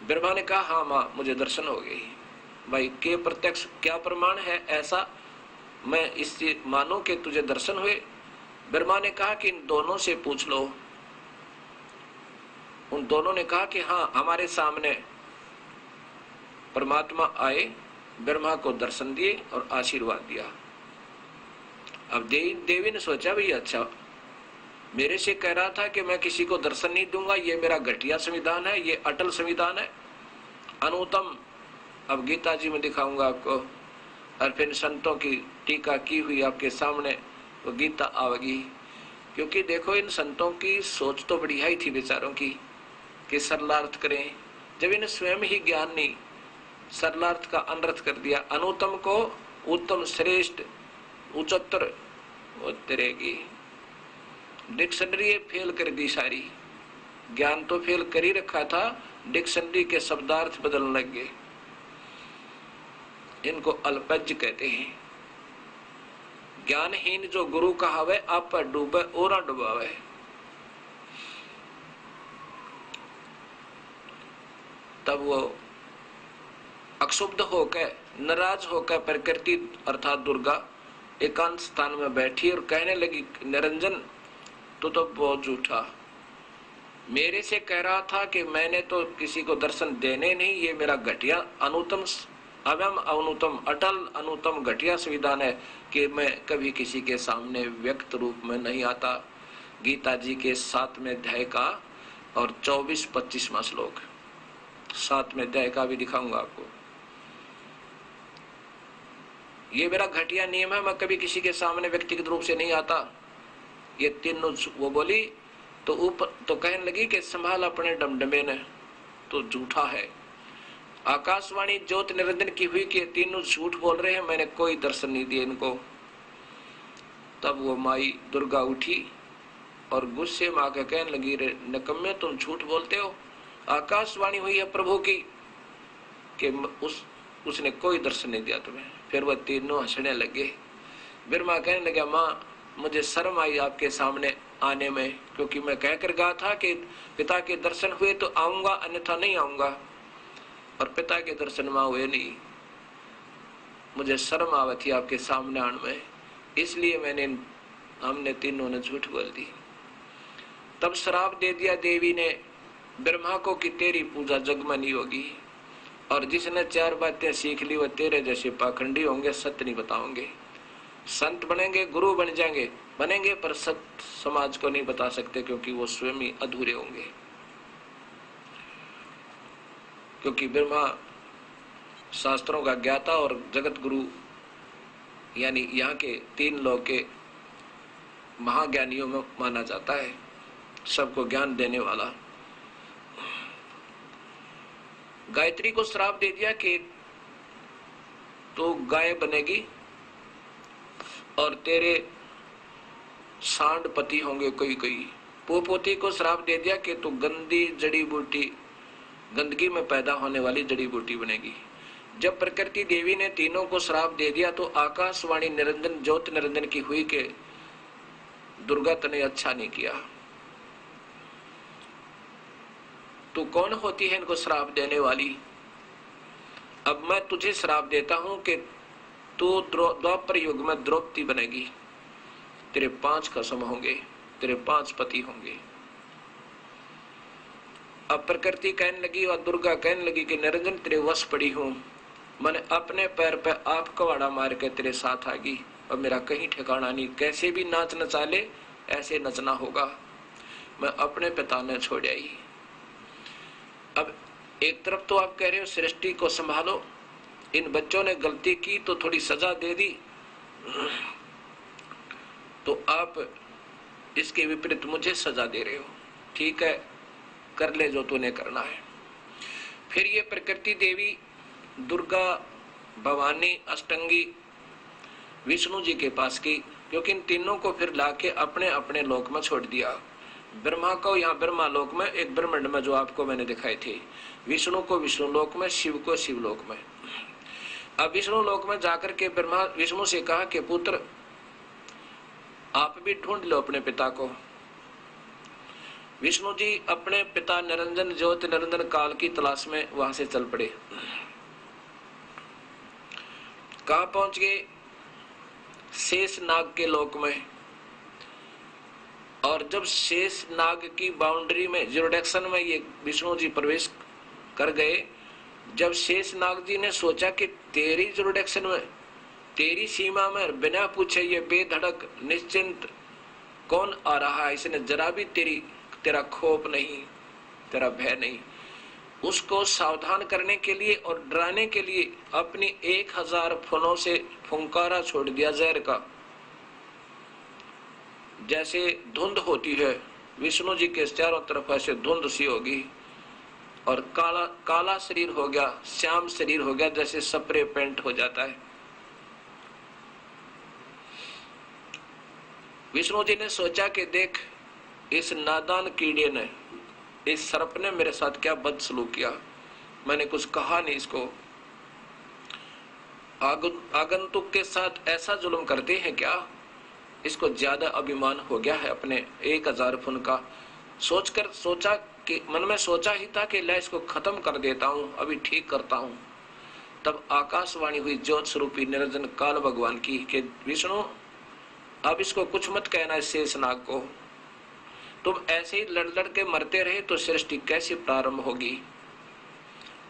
ब्रह्मा ने कहा हाँ माँ मुझे दर्शन हो गई। भाई के प्रत्यक्ष क्या प्रमाण है ऐसा मैं इससे मानो कि तुझे दर्शन हुए। ब्रह्मा ने कहा कि इन दोनों से पूछ लो। उन दोनों ने कहा कि हाँ हमारे सामने परमात्मा आए, ब्रह्मा को दर्शन दिए और आशीर्वाद दिया। अब देवी ने सोचा भाई अच्छा मेरे से कह रहा था कि मैं किसी को दर्शन नहीं दूंगा, ये मेरा घटिया संविधान है, ये अटल संविधान है, अनुत्तम। अब गीता जी में दिखाऊंगा आपको, और फिर संतों की टीका की हुई आपके सामने वो गीता आवेगी। क्योंकि देखो इन संतों की सोच तो बढ़िया ही थी बेचारों की कि सरलार्थ करें, जब इन्हें स्वयं ही ज्ञान नहीं, सरलार्थ का अनर्थ कर दिया, अनुत्तम को उत्तम, श्रेष्ठ, उच्चतर तेरेगी। डिक्शनरी फेल कर दी सारी, ज्ञान तो फेल कर ही रखा था, डिक्शनरी के शब्दार्थ बदलने लग गए। इनको अल्पज्ञ कहते हैं। ज्ञानहीन जो गुरु कहावे आप पर डूबे और डुबावे। तब वो अक्षुब्ध होकर, नाराज होकर प्रकृति अर्थात दुर्गा एकांत स्थान में बैठी और कहने लगी निरंजन तो बहुत झूठा, मेरे से कह रहा था कि मैंने तो किसी को दर्शन देने नहीं, ये मेरा घटिया अनुतम अवम अनुतम अटल अनुतम घटिया संविधान है कि मैं कभी किसी के सामने व्यक्त रूप में नहीं आता। गीता जी के 7वें अध्याय का और 24-25वां श्लोक, 7वें अध्याय का भी दिखाऊंगा आपको। ये मेरा घटिया नियम है, मैं कभी किसी के सामने व्यक्तिगत रूप से नहीं आता। ये तीनों वो बोली तो ऊपर तो कहने लगी कि संभाल अपने डमडमे ने, तो झूठा है। आकाशवाणी ज्योत निरंजन की हुई कि तीनों झूठ बोल रहे हैं, मैंने कोई दर्शन नहीं दिया इनको। तब वो माई दुर्गा उठी और गुस्से में आके कहने लगी, रे निकम्मे तुम झूठ बोलते हो, आकाशवाणी हुई है प्रभु की कि उसने कोई दर्शन नहीं दिया तुम्हें। फिर वह तीनों हंसने लगे। बिरमा कहने लगा, माँ मुझे शर्म आई आपके सामने आने में, क्योंकि मैं कहकर गया था कि पिता के दर्शन हुए तो आऊंगा, अन्यथा नहीं आऊंगा, और पिता के दर्शन वहां हुए नहीं। मुझे शर्म आवी थी आपके सामने आने में, इसलिए हमने तीनों ने झूठ बोल दी। तब श्राप दे दिया देवी ने ब्रह्मा को कि तेरी पूजा जग में नहीं होगी, और जिसने 4 बातें सीख ली वह तेरे जैसे पाखंडी होंगे, सत्य नहीं बताओगे। संत बनेंगे, गुरु बन जाएंगे, बनेंगे, पर सत्य समाज को नहीं बता सकते क्योंकि वो स्वयं ही अधूरे होंगे। क्योंकि ब्रह्मा शास्त्रों का ज्ञाता और जगत गुरु यानी यहाँ के 3 लोक के महाज्ञानियों में माना जाता है, सबको ज्ञान देने वाला। गायत्री को श्राप दे दिया कि तू गाय बनेगी और तेरे सांड पति होंगे कोई कोई। पोपोती को श्राप दे दिया कि तू गंदी जड़ी बूटी, गंदगी में पैदा होने वाली जड़ी बूटी बनेगी। जब प्रकृति देवी ने तीनों को श्राप दे दिया तो आकाशवाणी निरंजन ज्योत निरंजन की हुई कि दुर्गा तने अच्छा नहीं किया। तू कौन होती है इनको श्राप देने वाली? अब मैं तुझे श्राप देता हूं कि तू द्वापर युग में द्रौपदी बनेगी, तेरे 5 कसम होंगे, तेरे 5 पति होंगे। अब प्रकृति कहने लगी और दुर्गा कहने लगी कि निरंजन तेरे वश पड़ी हूं, मैंने अपने पैर पे आप कवाड़ा मार के तेरे साथ आगी और मेरा कहीं ठिकाना नहीं, कैसे भी नाच नचा ले ऐसे नचना होगा। मैं अपने पिता ने छोड़ आई। अब एक तरफ तो आप कह रहे हो सृष्टि को संभालो, इन बच्चों ने गलती की तो थोड़ी सजा दे दी, तो आप इसके विपरीत मुझे सजा दे रहे हो। ठीक है, कर ले जो तूने करना है। फिर ये प्रकृति देवी दुर्गा भवानी अष्टंगी विष्णु जी के पास की, क्योंकि इन तीनों को फिर लाके अपने अपने लोक में छोड़ दिया। ब्रह्मा को यहाँ ब्रह्मा लोक में, एक ब्रह्मांड में जो आपको मैंने दिखाए थे, विष्णु को विष्णु लोक में, शिव को शिव लोक में। अब विष्णु लोक में जाकर के ब्रह्मा विष्णु से कहा कि पुत्र आप भी ढूंढ लो अपने पिता को। विष्णु जी अपने पिता निरंजन ज्योति निरंजन काल की तलाश में वहां से चल पड़े। कहां पहुंच गए? शेष नाग के लोक में। और जब शेष नाग की बाउंड्री में ज्यूरिडिक्शन में ये विष्णु जी प्रवेश कर गए, जब शेष नाग जी ने सोचा कि तेरी ज्यूरिडिक्शन में, तेरी सीमा में बिना पूछे ये बेधड़क निश्चिंत कौन आ रहा है, इसने जरा भी तेरा खौफ नहीं, तेरा भय नहीं, उसको सावधान करने के लिए और डराने के लिए अपनी 1000 फनों से फुंकारा छोड़ दिया जहर का। जैसे धुंध होती है, विष्णु जी के चारों तरफ ऐसे धुंध सी होगी और काला काला शरीर हो गया, श्याम शरीर हो गया, जैसे स्प्रे पेंट हो जाता है। विष्णु जी ने सोचा कि देख इस नादान कीड़े ने, इस सर्प ने मेरे साथ क्या बदसलूक किया, मैंने कुछ कहा नहीं इसको। आगंतुक के साथ ऐसा जुल्म करते हैं क्या? इसको ज्यादा अभिमान हो गया है अपने 1000 फुन का। सोचा कि मन में सोचा ही था कि लै इसको खत्म कर देता हूं, अभी ठीक करता हूं। तब आकाशवाणी हुई ज्योत स्वरूपी निरंजन काल भगवान की कि विष्णु अब इसको कुछ मत कहना, इस शेष नाग को, तुम ऐसे ही लड़ लड़ के मरते रहे तो सृष्टि कैसे प्रारंभ होगी।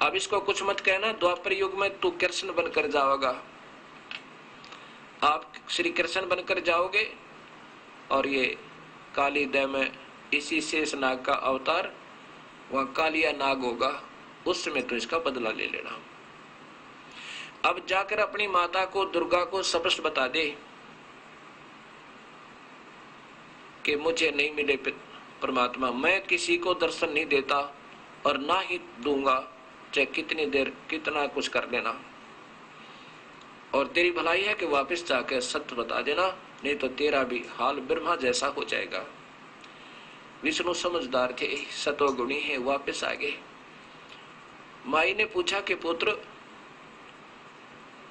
अब इसको कुछ मत कहना, द्वापर युग में तू कृष्ण बनकर जाओगा, आप श्री कृष्ण बनकर जाओगे और ये काली दय में इसी शेष नाग का अवतार वहां कालिया नाग होगा, उस समय तो इसका बदला ले लेना। अब जाकर अपनी माता को, दुर्गा को स्पष्ट बता दे कि मुझे नहीं मिले परमात्मा, मैं किसी को दर्शन नहीं देता और ना ही दूंगा, चाहे कितनी देर कितना कुछ कर लेना। और तेरी भलाई है कि वापस जाकर सत्य बता देना, नहीं तो तेरा भी हाल ब्रह्मा जैसा हो जाएगा। विष्णु समझदार थे, सतोगुणी है, वापस आ गए। माई ने पूछा कि पुत्र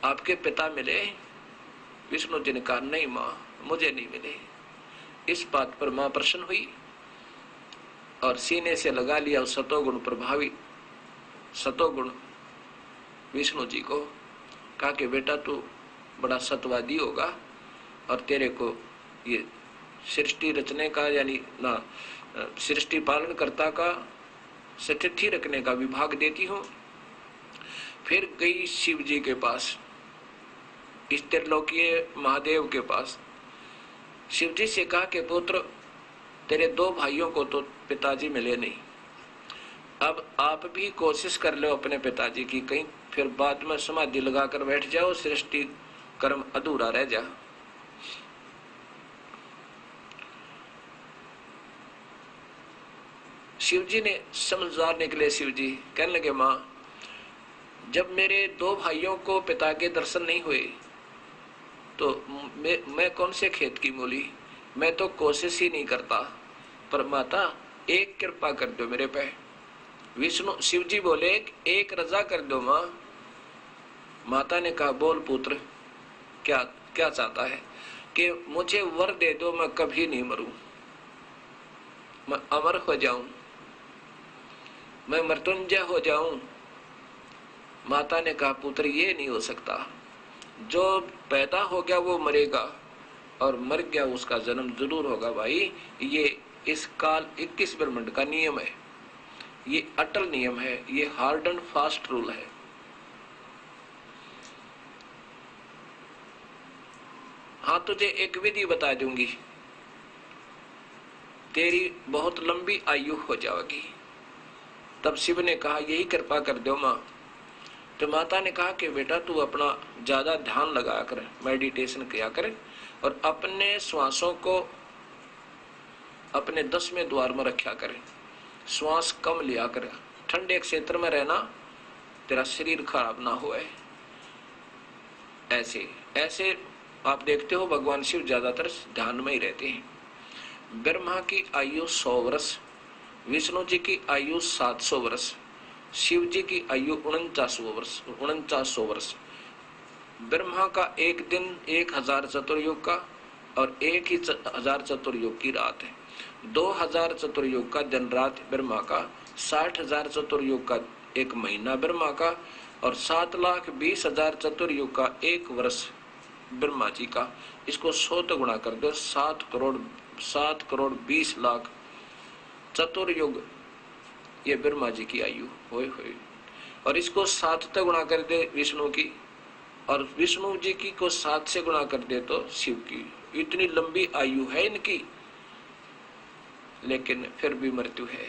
आपके पिता मिले? विष्णु जी ने कहा नहीं माँ, मुझे नहीं मिले। इस बात पर मां प्रसन्न हुई और सीने से लगा लिया उस सतोगुण प्रभावी सतोगुण विष्णु जी को। कहा कि बेटा तू बड़ा सतवादी होगा और तेरे को ये सृष्टि रचने का यानी ना सृष्टि पालन कर्ता का स्थिति रखने का विभाग देती हूं। फिर गई शिव जी के पास, इस त्रिलोकीय महादेव के पास। शिव जी से कहा कि पुत्र तेरे दो भाइयों को तो पिताजी मिले नहीं, अब आप भी कोशिश कर लो अपने पिताजी की, कहीं फिर बाद में समाधि लगाकर बैठ जाओ, सृष्टि कर्म अधूरा रह जा। शिव जी ने समझदार निकले। शिव जी कहने लगे मां, जब मेरे दो भाइयों को पिता के दर्शन नहीं हुए तो मैं कौन से खेत की मूली, मैं तो कोशिश ही नहीं करता, पर माता एक कृपा कर दो मेरे पे। विष्णु शिव जी बोले एक रजा कर दो मां। माता ने कहा बोल पुत्र, क्या क्या चाहता है? कि मुझे वर दे दो, मैं कभी नहीं मरूं, मैं अमर हो जाऊं, मैं मृत्युंजय हो जाऊं। माता ने कहा पुत्र ये नहीं हो सकता, जो पैदा हो गया वो मरेगा और मर गया उसका जन्म जरूर होगा भाई। ये इस काल 21 ब्रह्मांड का नियम है, ये अटल नियम है, ये हार्ड एंड फास्ट रूल है। हाँ तुझे एक विधि बता दूंगी, तेरी बहुत लंबी आयु हो जाएगी। तब शिव ने कहा यही कृपा कर दो मां। तो माता ने कहा कि बेटा तू अपना ज्यादा ध्यान लगा कर मेडिटेशन किया कर और अपने श्वासों को अपने 10वें द्वार में रखा कर, श्वास कम लिया कर, ठंडे क्षेत्र में रहना, तेरा शरीर खराब ना होए। ऐसे ऐसे आप देखते हो भगवान शिव ज्यादातर ध्यान में ही रहते हैं। ब्रह्मा की आयु 100 वर्ष, विष्णु जी की आयु 700 वर्ष, शिव जी की आयु 4900 वर्ष। ब्रह्मा का एक दिन 1000 चतुर्युग का और 1000 चतुर्युग की रात है। 2000 चतुर्युग का दिन रात ब्रह्मा का, 60,000 चतुर्युग का एक महीना ब्रह्मा का और 7,20,000 चतुर्युग का एक वर्ष ब्रह्मा जी का। इसको 100 गुणा कर दो, 7 करोड़ 20 लाख चतुर्युग ये ब्रह्मा जी की आयु होए। और इसको 7 से गुणा कर दे विष्णु की, और विष्णु जी की को 7 से गुणा कर दे तो शिव की। इतनी लंबी आयु है इनकी, लेकिन फिर भी मृत्यु है।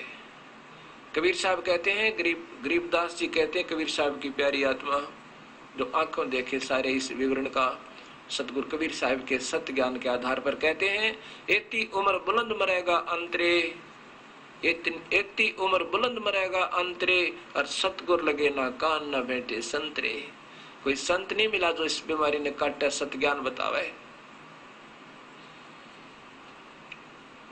कबीर साहब कहते हैं, गरीबदास जी कहते हैं, कबीर साहब की प्यारी आत्मा जो आंखों देखे सारे इस विवरण का सतगुरु कबीर साहब के सत्य ज्ञान के आधार पर कहते हैं, इतनी उम्र बुलंद मरेगा अंतरे, इतनी उम्र बुलंद मरेगा अंतरे, और सतगुर लगे ना कान ना बैठे संतरे। कोई संत नहीं मिला जो इस बीमारी ने काटा सत्य ज्ञान बतावे।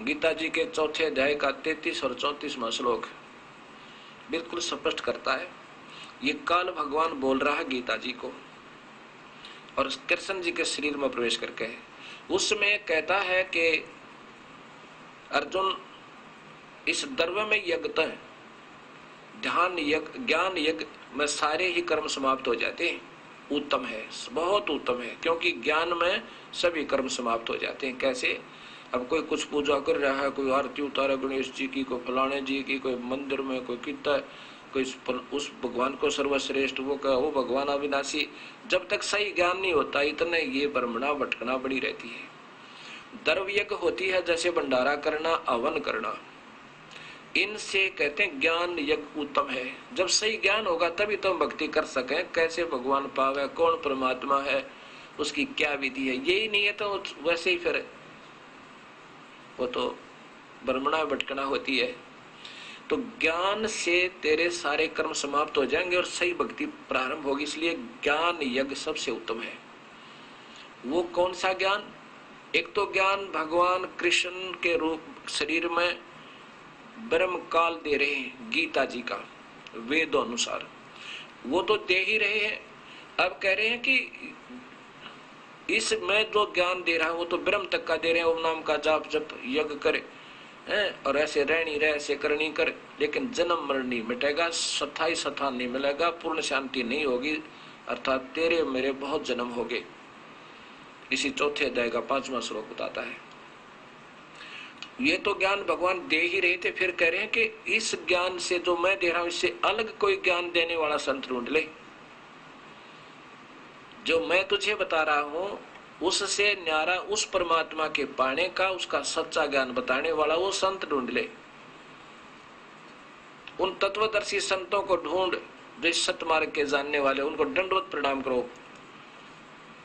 गीता जी के 4थे अध्याय का 33 और 34वां श्लोक बिल्कुल स्पष्ट करता है। ये काल भगवान बोल रहा है गीता जी को और कृष्ण जी के शरीर में प्रवेश करके। उसमें कहता है कि अर्जुन इस द्रव्य में यज्ञ, ध्यान यज्ञ, ज्ञान यज्ञ में सारे ही कर्म समाप्त हो जाते हैं। उत्तम है, बहुत उत्तम है, क्योंकि ज्ञान में सभी कर्म समाप्त हो जाते हैं। कैसे? अब कोई कुछ पूजा कर रहा है, कोई आरती उतारे गणेश जी की, कोई फलाने जी की, कोई मंदिर में कोई कीता है, कोई उस भगवान को सर्वश्रेष्ठ वो कहा, वो भगवान अविनाशी। जब तक सही ज्ञान नहीं होता इतने ये भ्रमणा भटकना बड़ी रहती है। द्रव्य यज्ञ होती है जैसे भंडारा करना, हवन करना, इनसे कहते हैं ज्ञान यज्ञ उत्तम है। जब सही ज्ञान होगा तभी तो हम भक्ति कर सकें, कैसे भगवान पावे, कौन परमात्मा है, उसकी क्या विधि है। यही नहीं है तो वैसे ही फिर वो तो भ्रमणा भटकना होती है। तो ज्ञान से तेरे सारे कर्म समाप्त हो जाएंगे और सही भक्ति प्रारंभ होगी। इसलिए ज्ञान यज्ञ सबसे उत्तम है। वो कौन सा ज्ञान? एक तो ज्ञान भगवान कृष्ण के रूप शरीर में ब्रह्म काल दे रहे हैं, गीता जी का वेदों अनुसार वो तो दे ही रहे हैं। अब कह रहे हैं कि इसमें जो ज्ञान दे रहा है वो तो ब्रह्म तक का दे रहे हैं, ओम नाम का जाप जप यज्ञ करे और ऐसे रहनी रहे, ऐसे करनी करे, लेकिन जन्म मरण नहीं मिटेगा, स्थाई स्थान नहीं मिलेगा, पूर्ण शांति नहीं होगी, अर्थात तेरे मेरे बहुत जन्म हो गए। इसी चौथे अध्याय का 5वां श्लोक बताता है। ये तो ज्ञान भगवान दे ही रहे थे, फिर कह रहे हैं कि इस ज्ञान से जो मैं दे रहा हूं इससे अलग कोई ज्ञान देने वाला संत ढूंढ ले। जो मैं तुझे बता रहा हूं उससे न्यारा उस परमात्मा के पाने का, उसका सच्चा ज्ञान बताने वाला वो संत ढूंढ ले। उन तत्वदर्शी संतों को ढूंढ जो सतमार्ग के जानने वाले, उनको दंडवत प्रणाम करो।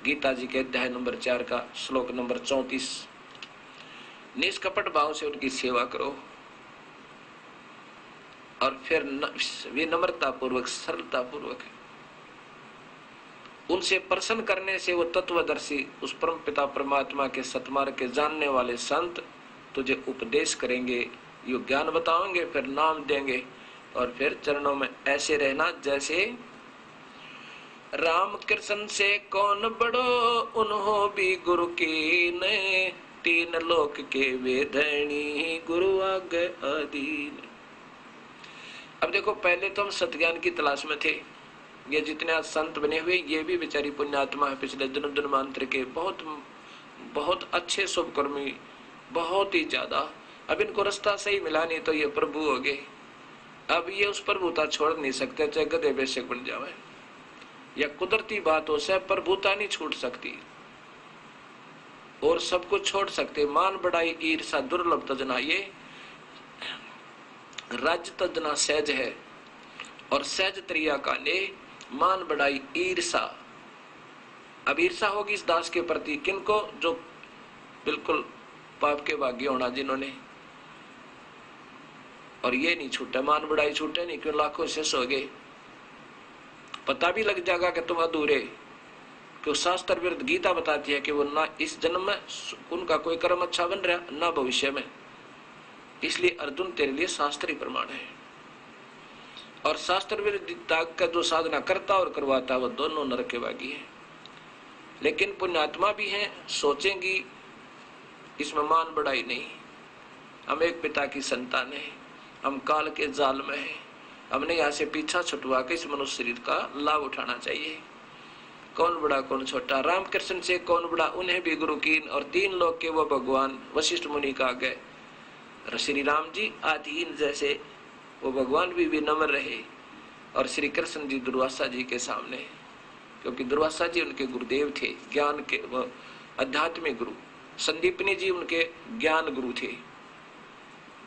गीता जी के अध्याय नंबर 4 का श्लोक नंबर 34। निष्कपट भाव से उनकी सेवा करो और फिर विनम्रता पूर्वक, सरलता पूर्वक उनसे प्रसन्न करने से वो तत्वदर्शी, उस परम पिता परमात्मा के सतमार्ग के जानने वाले संत तुझे उपदेश करेंगे, यो ज्ञान बताएंगे, फिर नाम देंगे और फिर चरणों में ऐसे रहना जैसे राम कृष्ण से कौन बड़ो उन्हों भी गुरु की ने, तीन लोक के वेदनी गुरु आगे अधीन। अब देखो पहले तो हम सतज्ञान की तलाश में थे, ये जितने आज संत बने हुए ये भी बेचारी पुण्यात्मा है, पिछले जन्म जन्मांतर के बहुत बहुत अच्छे शुभकर्मी, बहुत ही ज्यादा। अब इनको रास्ता सही मिला नहीं तो ये प्रभु हो गए। अब ये उस प्रभुता छोड़ नहीं सकते, चाहे गधे बेशक बन जावे, या कुदरती बातों से प्रभुता नहीं छूट सकती और सब कुछ छोड़ सकते। मान बढ़ाई ईर्षा दुर्लभ तजना, ये राज्य तजना सहज है और सहज त्रिया का ने मान बढ़ाई ईर्षा। अब ईर्षा होगी इस दास के प्रति, किनको? जो बिल्कुल पाप के भाग्य होना जिन्होंने, और ये नहीं छूटे, मान बढ़ाई छूटे नहीं, क्यों लाखों शेष हो गए। पता भी लग जाएगा कि तुम अधूरे, क्यों शास्त्र विरुद्ध गीता बताती है कि वो ना इस जन्म में उनका कोई कर्म अच्छा बन रहा ना भविष्य में। इसलिए अर्जुन तेरे लिए शास्त्र ही प्रमाण है, और शास्त्र विरुद्ध त्याग का जो साधना करता और करवाता वो दोनों नरक के भागी है। लेकिन पुण्यात्मा भी हैं, सोचेंगी इसमें मान बढ़ाई नहीं, हम एक पिता की संतान है, हम काल के जाल में हैं, हमने यहाँ से पीछा छुटवा के इस मनुष्य शरीर का लाभ उठाना चाहिए। कौन बड़ा कौन छोटा, राम कृष्ण से कौन बड़ा, उन्हें भी गुरु कीन, और तीन लोग के वो भगवान वशिष्ठ मुनि का गए। श्री राम जी आधीन जैसे वो भगवान भी विनम्र रहे, और श्री कृष्ण जी दुर्वासा जी के सामने, क्योंकि दुर्वासा जी उनके गुरुदेव थे, ज्ञान के वो आध्यात्मिक गुरु। संदीपनी जी उनके ज्ञान गुरु थे,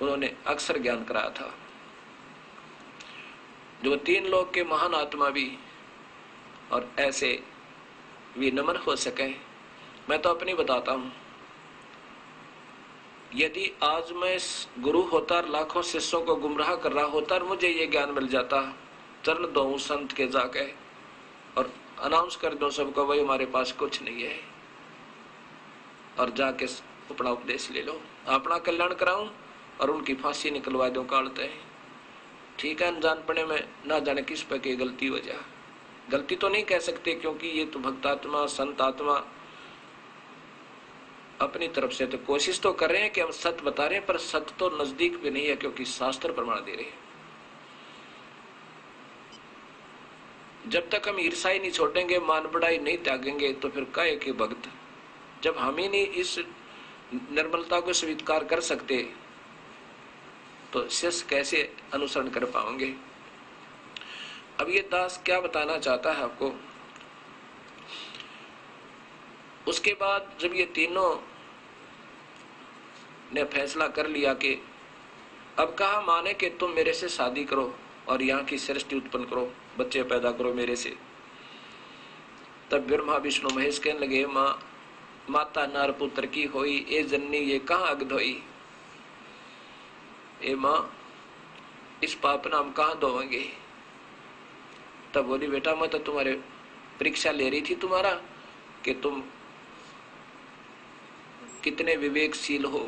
उन्होंने अक्षर ज्ञान कराया था। जो तीन लोग के महान आत्मा भी और ऐसे विनम्र हो सके। मैं तो अपनी बताता हूं, यदि आज मैं गुरु होता, लाखों शिष्यों को गुमराह कर रहा होता और मुझे ये ज्ञान मिल जाता, चरण दो संत के जाके और अनाउंस कर दो सबको, भाई हमारे पास कुछ नहीं है, और जाके अपना उपदेश ले लो, अपना कल्याण कराऊं और उनकी फांसी निकलवा दो काटते हैं। ठीक है, अनजान पड़े में ना जाने किस पे की गलती हो जाए। गलती तो नहीं कह सकते, क्योंकि ये तो भक्तात्मा संत आत्मा अपनी तरफ से तो कोशिश तो कर रहे हैं कि हम सत्य बता रहे हैं, पर सत्य तो नजदीक भी नहीं है, क्योंकि शास्त्र प्रमाण दे रहे हैं। जब तक हम ईर्ष्या नहीं छोड़ेंगे, मान बढ़ाई नहीं त्यागेंगे, तो फिर काहे के भक्त। जब हम ही नहीं इस निर्मलता को स्वीकार कर सकते तो शिष्य कैसे अनुसरण कर पाओगे। अब ये दास क्या बताना चाहता है आपको। उसके बाद जब ये तीनों ने फैसला कर लिया कि अब कहा माने कि तुम मेरे से शादी करो और यहाँ की सृष्टि उत्पन्न करो, बच्चे पैदा करो मेरे से, तब ब्रह्मा विष्णु महेश कहने लगे माँ माता नार पुत्र की होई, ए जननी ये कहाँ अग धोई। ए माँ इस पाप नाम कहाँ धोएंगे। तब बोली बेटा मैं तो तुम्हारे परीक्षा ले रही थी तुम्हारा कि तुम कितने विवेकशील हो।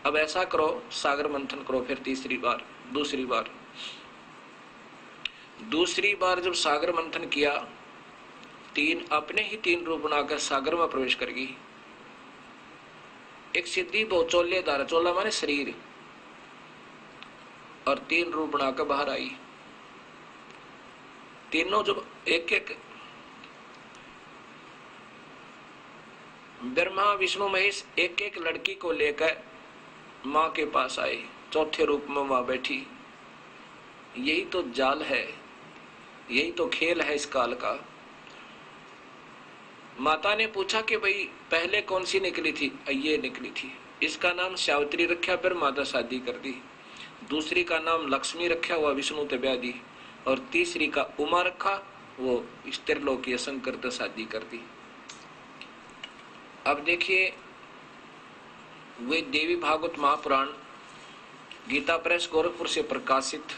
अब ऐसा करो सागर मंथन करो। फिर दूसरी बार जब सागर मंथन किया, अपने ही तीन रूप बनाकर सागर में प्रवेश कर गई। एक सिद्धि चोलेदार, चोला माने शरीर, और तीन रूप बनाकर बाहर आई। तीनों जब एक एक ब्रह्मा विष्णु महेश एक एक लड़की को लेकर माँ के पास आए, चौथे रूप में माँ बैठी। यही तो जाल है, यही तो खेल है इस काल का। माता ने पूछा कि भाई पहले कौन सी निकली थी। ये निकली थी, इसका नाम सावित्री रखा, फिर माता शादी कर दी। दूसरी का नाम लक्ष्मी रखा, हुआ विष्णु ते ब्याह दी। और तीसरी का उमा रखा, वो त्रिलोकीय शंकर ते शादी कर दी। अब देखिए वे देवी भागवत महापुराण गीता प्रेस गोरखपुर से प्रकाशित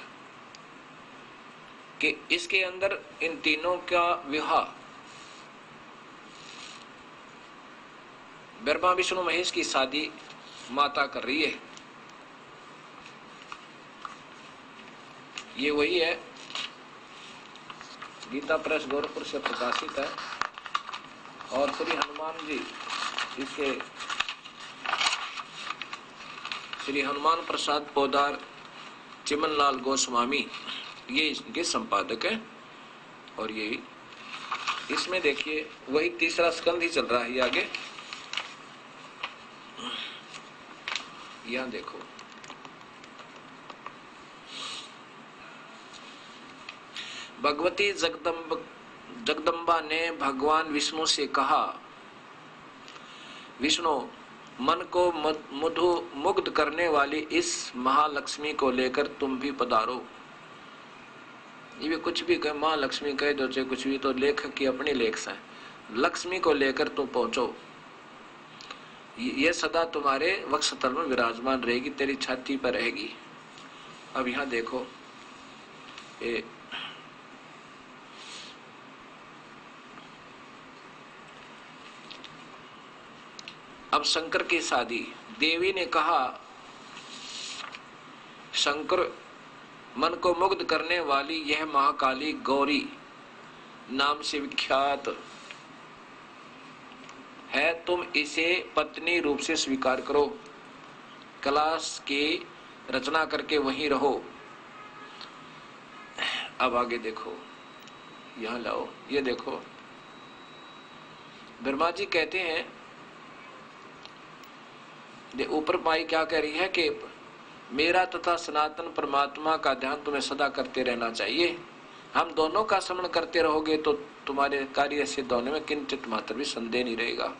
कि इसके अंदर इन तीनों का विवाह ब्रह्मा विष्णु महेश की शादी माता कर रही है। ये वही है, गीता प्रेस गोरखपुर से प्रकाशित है। और श्री हनुमान जी, इसके श्री हनुमान प्रसाद पोदार चिमनलाल गोस्वामी ये इनके संपादक हैं। और ये इसमें देखिए वही तीसरा स्कंद ही चल रहा है। आगे यहां देखो, भगवती जगदम्बा ने भगवान विष्णु से कहा, विष्णु मन को मुग्ध करने वाली इस महालक्ष्मी को लेकर तुम भी पधारो। ये भी कुछ भी कहे, माँ लक्ष्मी कह दो चाहे कुछ भी, तो लेखक की अपनी लेख है। लक्ष्मी को लेकर तुम पहुंचो, ये सदा तुम्हारे वक्षस्थल में विराजमान रहेगी, तेरी छाती पर रहेगी। अब यहाँ देखो अब शंकर की शादी। देवी ने कहा, शंकर मन को मुग्ध करने वाली यह महाकाली गौरी नाम से विख्यात है, तुम इसे पत्नी रूप से स्वीकार करो, कलाश की रचना करके वहीं रहो। अब आगे देखो, यहां लाओ, ये देखो ब्रह्मा जी कहते हैं, ऊपर माई क्या कह रही है कि मेरा तथा सनातन परमात्मा का ध्यान तुम्हें सदा करते रहना चाहिए। हम दोनों का स्मरण करते रहोगे तो तुम्हारे कार्य सिद्ध होने में किंचित मात्र भी संदेह नहीं रहेगा।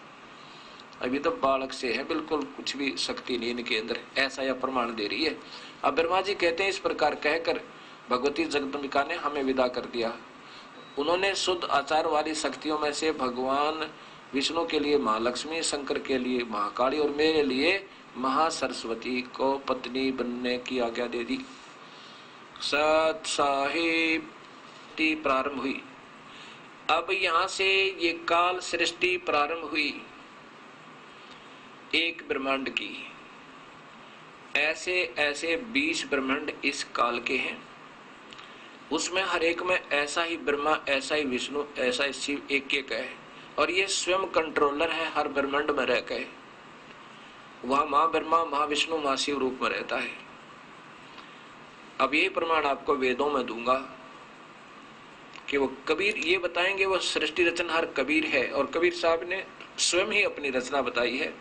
अभी तो बालक से है, बिल्कुल कुछ भी शक्ति नहीं इनके अंदर, ऐसा यह प्रमाण दे रही है। अब ब्रह्मा जी कहते हैं, इस प्रकार कहकर भगवती जगदम्बिका ने हमें विदा कर दिया। उन्होंने शुद्ध आचार वाली शक्तियों में से भगवान विष्णु के लिए महालक्ष्मी, शंकर के लिए महाकाली और मेरे लिए महासरस्वती को पत्नी बनने की आज्ञा दे दी। सत साहिबी प्रारंभ हुई। अब यहां से ये काल सृष्टि प्रारंभ हुई एक ब्रह्मांड की। ऐसे ऐसे 20 ब्रह्मांड इस काल के हैं, उसमें हर एक में ऐसा ही ब्रह्मा, ऐसा ही विष्णु, ऐसा ही शिव एक एक है। और ये स्वयं कंट्रोलर है, हर ब्रह्मांड में रह गए। वहां मां ब्रह्मा, महाविष्णु, महाशिव रूप में रहता है। अब यही प्रमाण आपको वेदों में दूंगा कि वो कबीर ये बताएंगे, वो सृष्टि रचनहार कबीर है और कबीर साहब ने स्वयं ही अपनी रचना बताई है।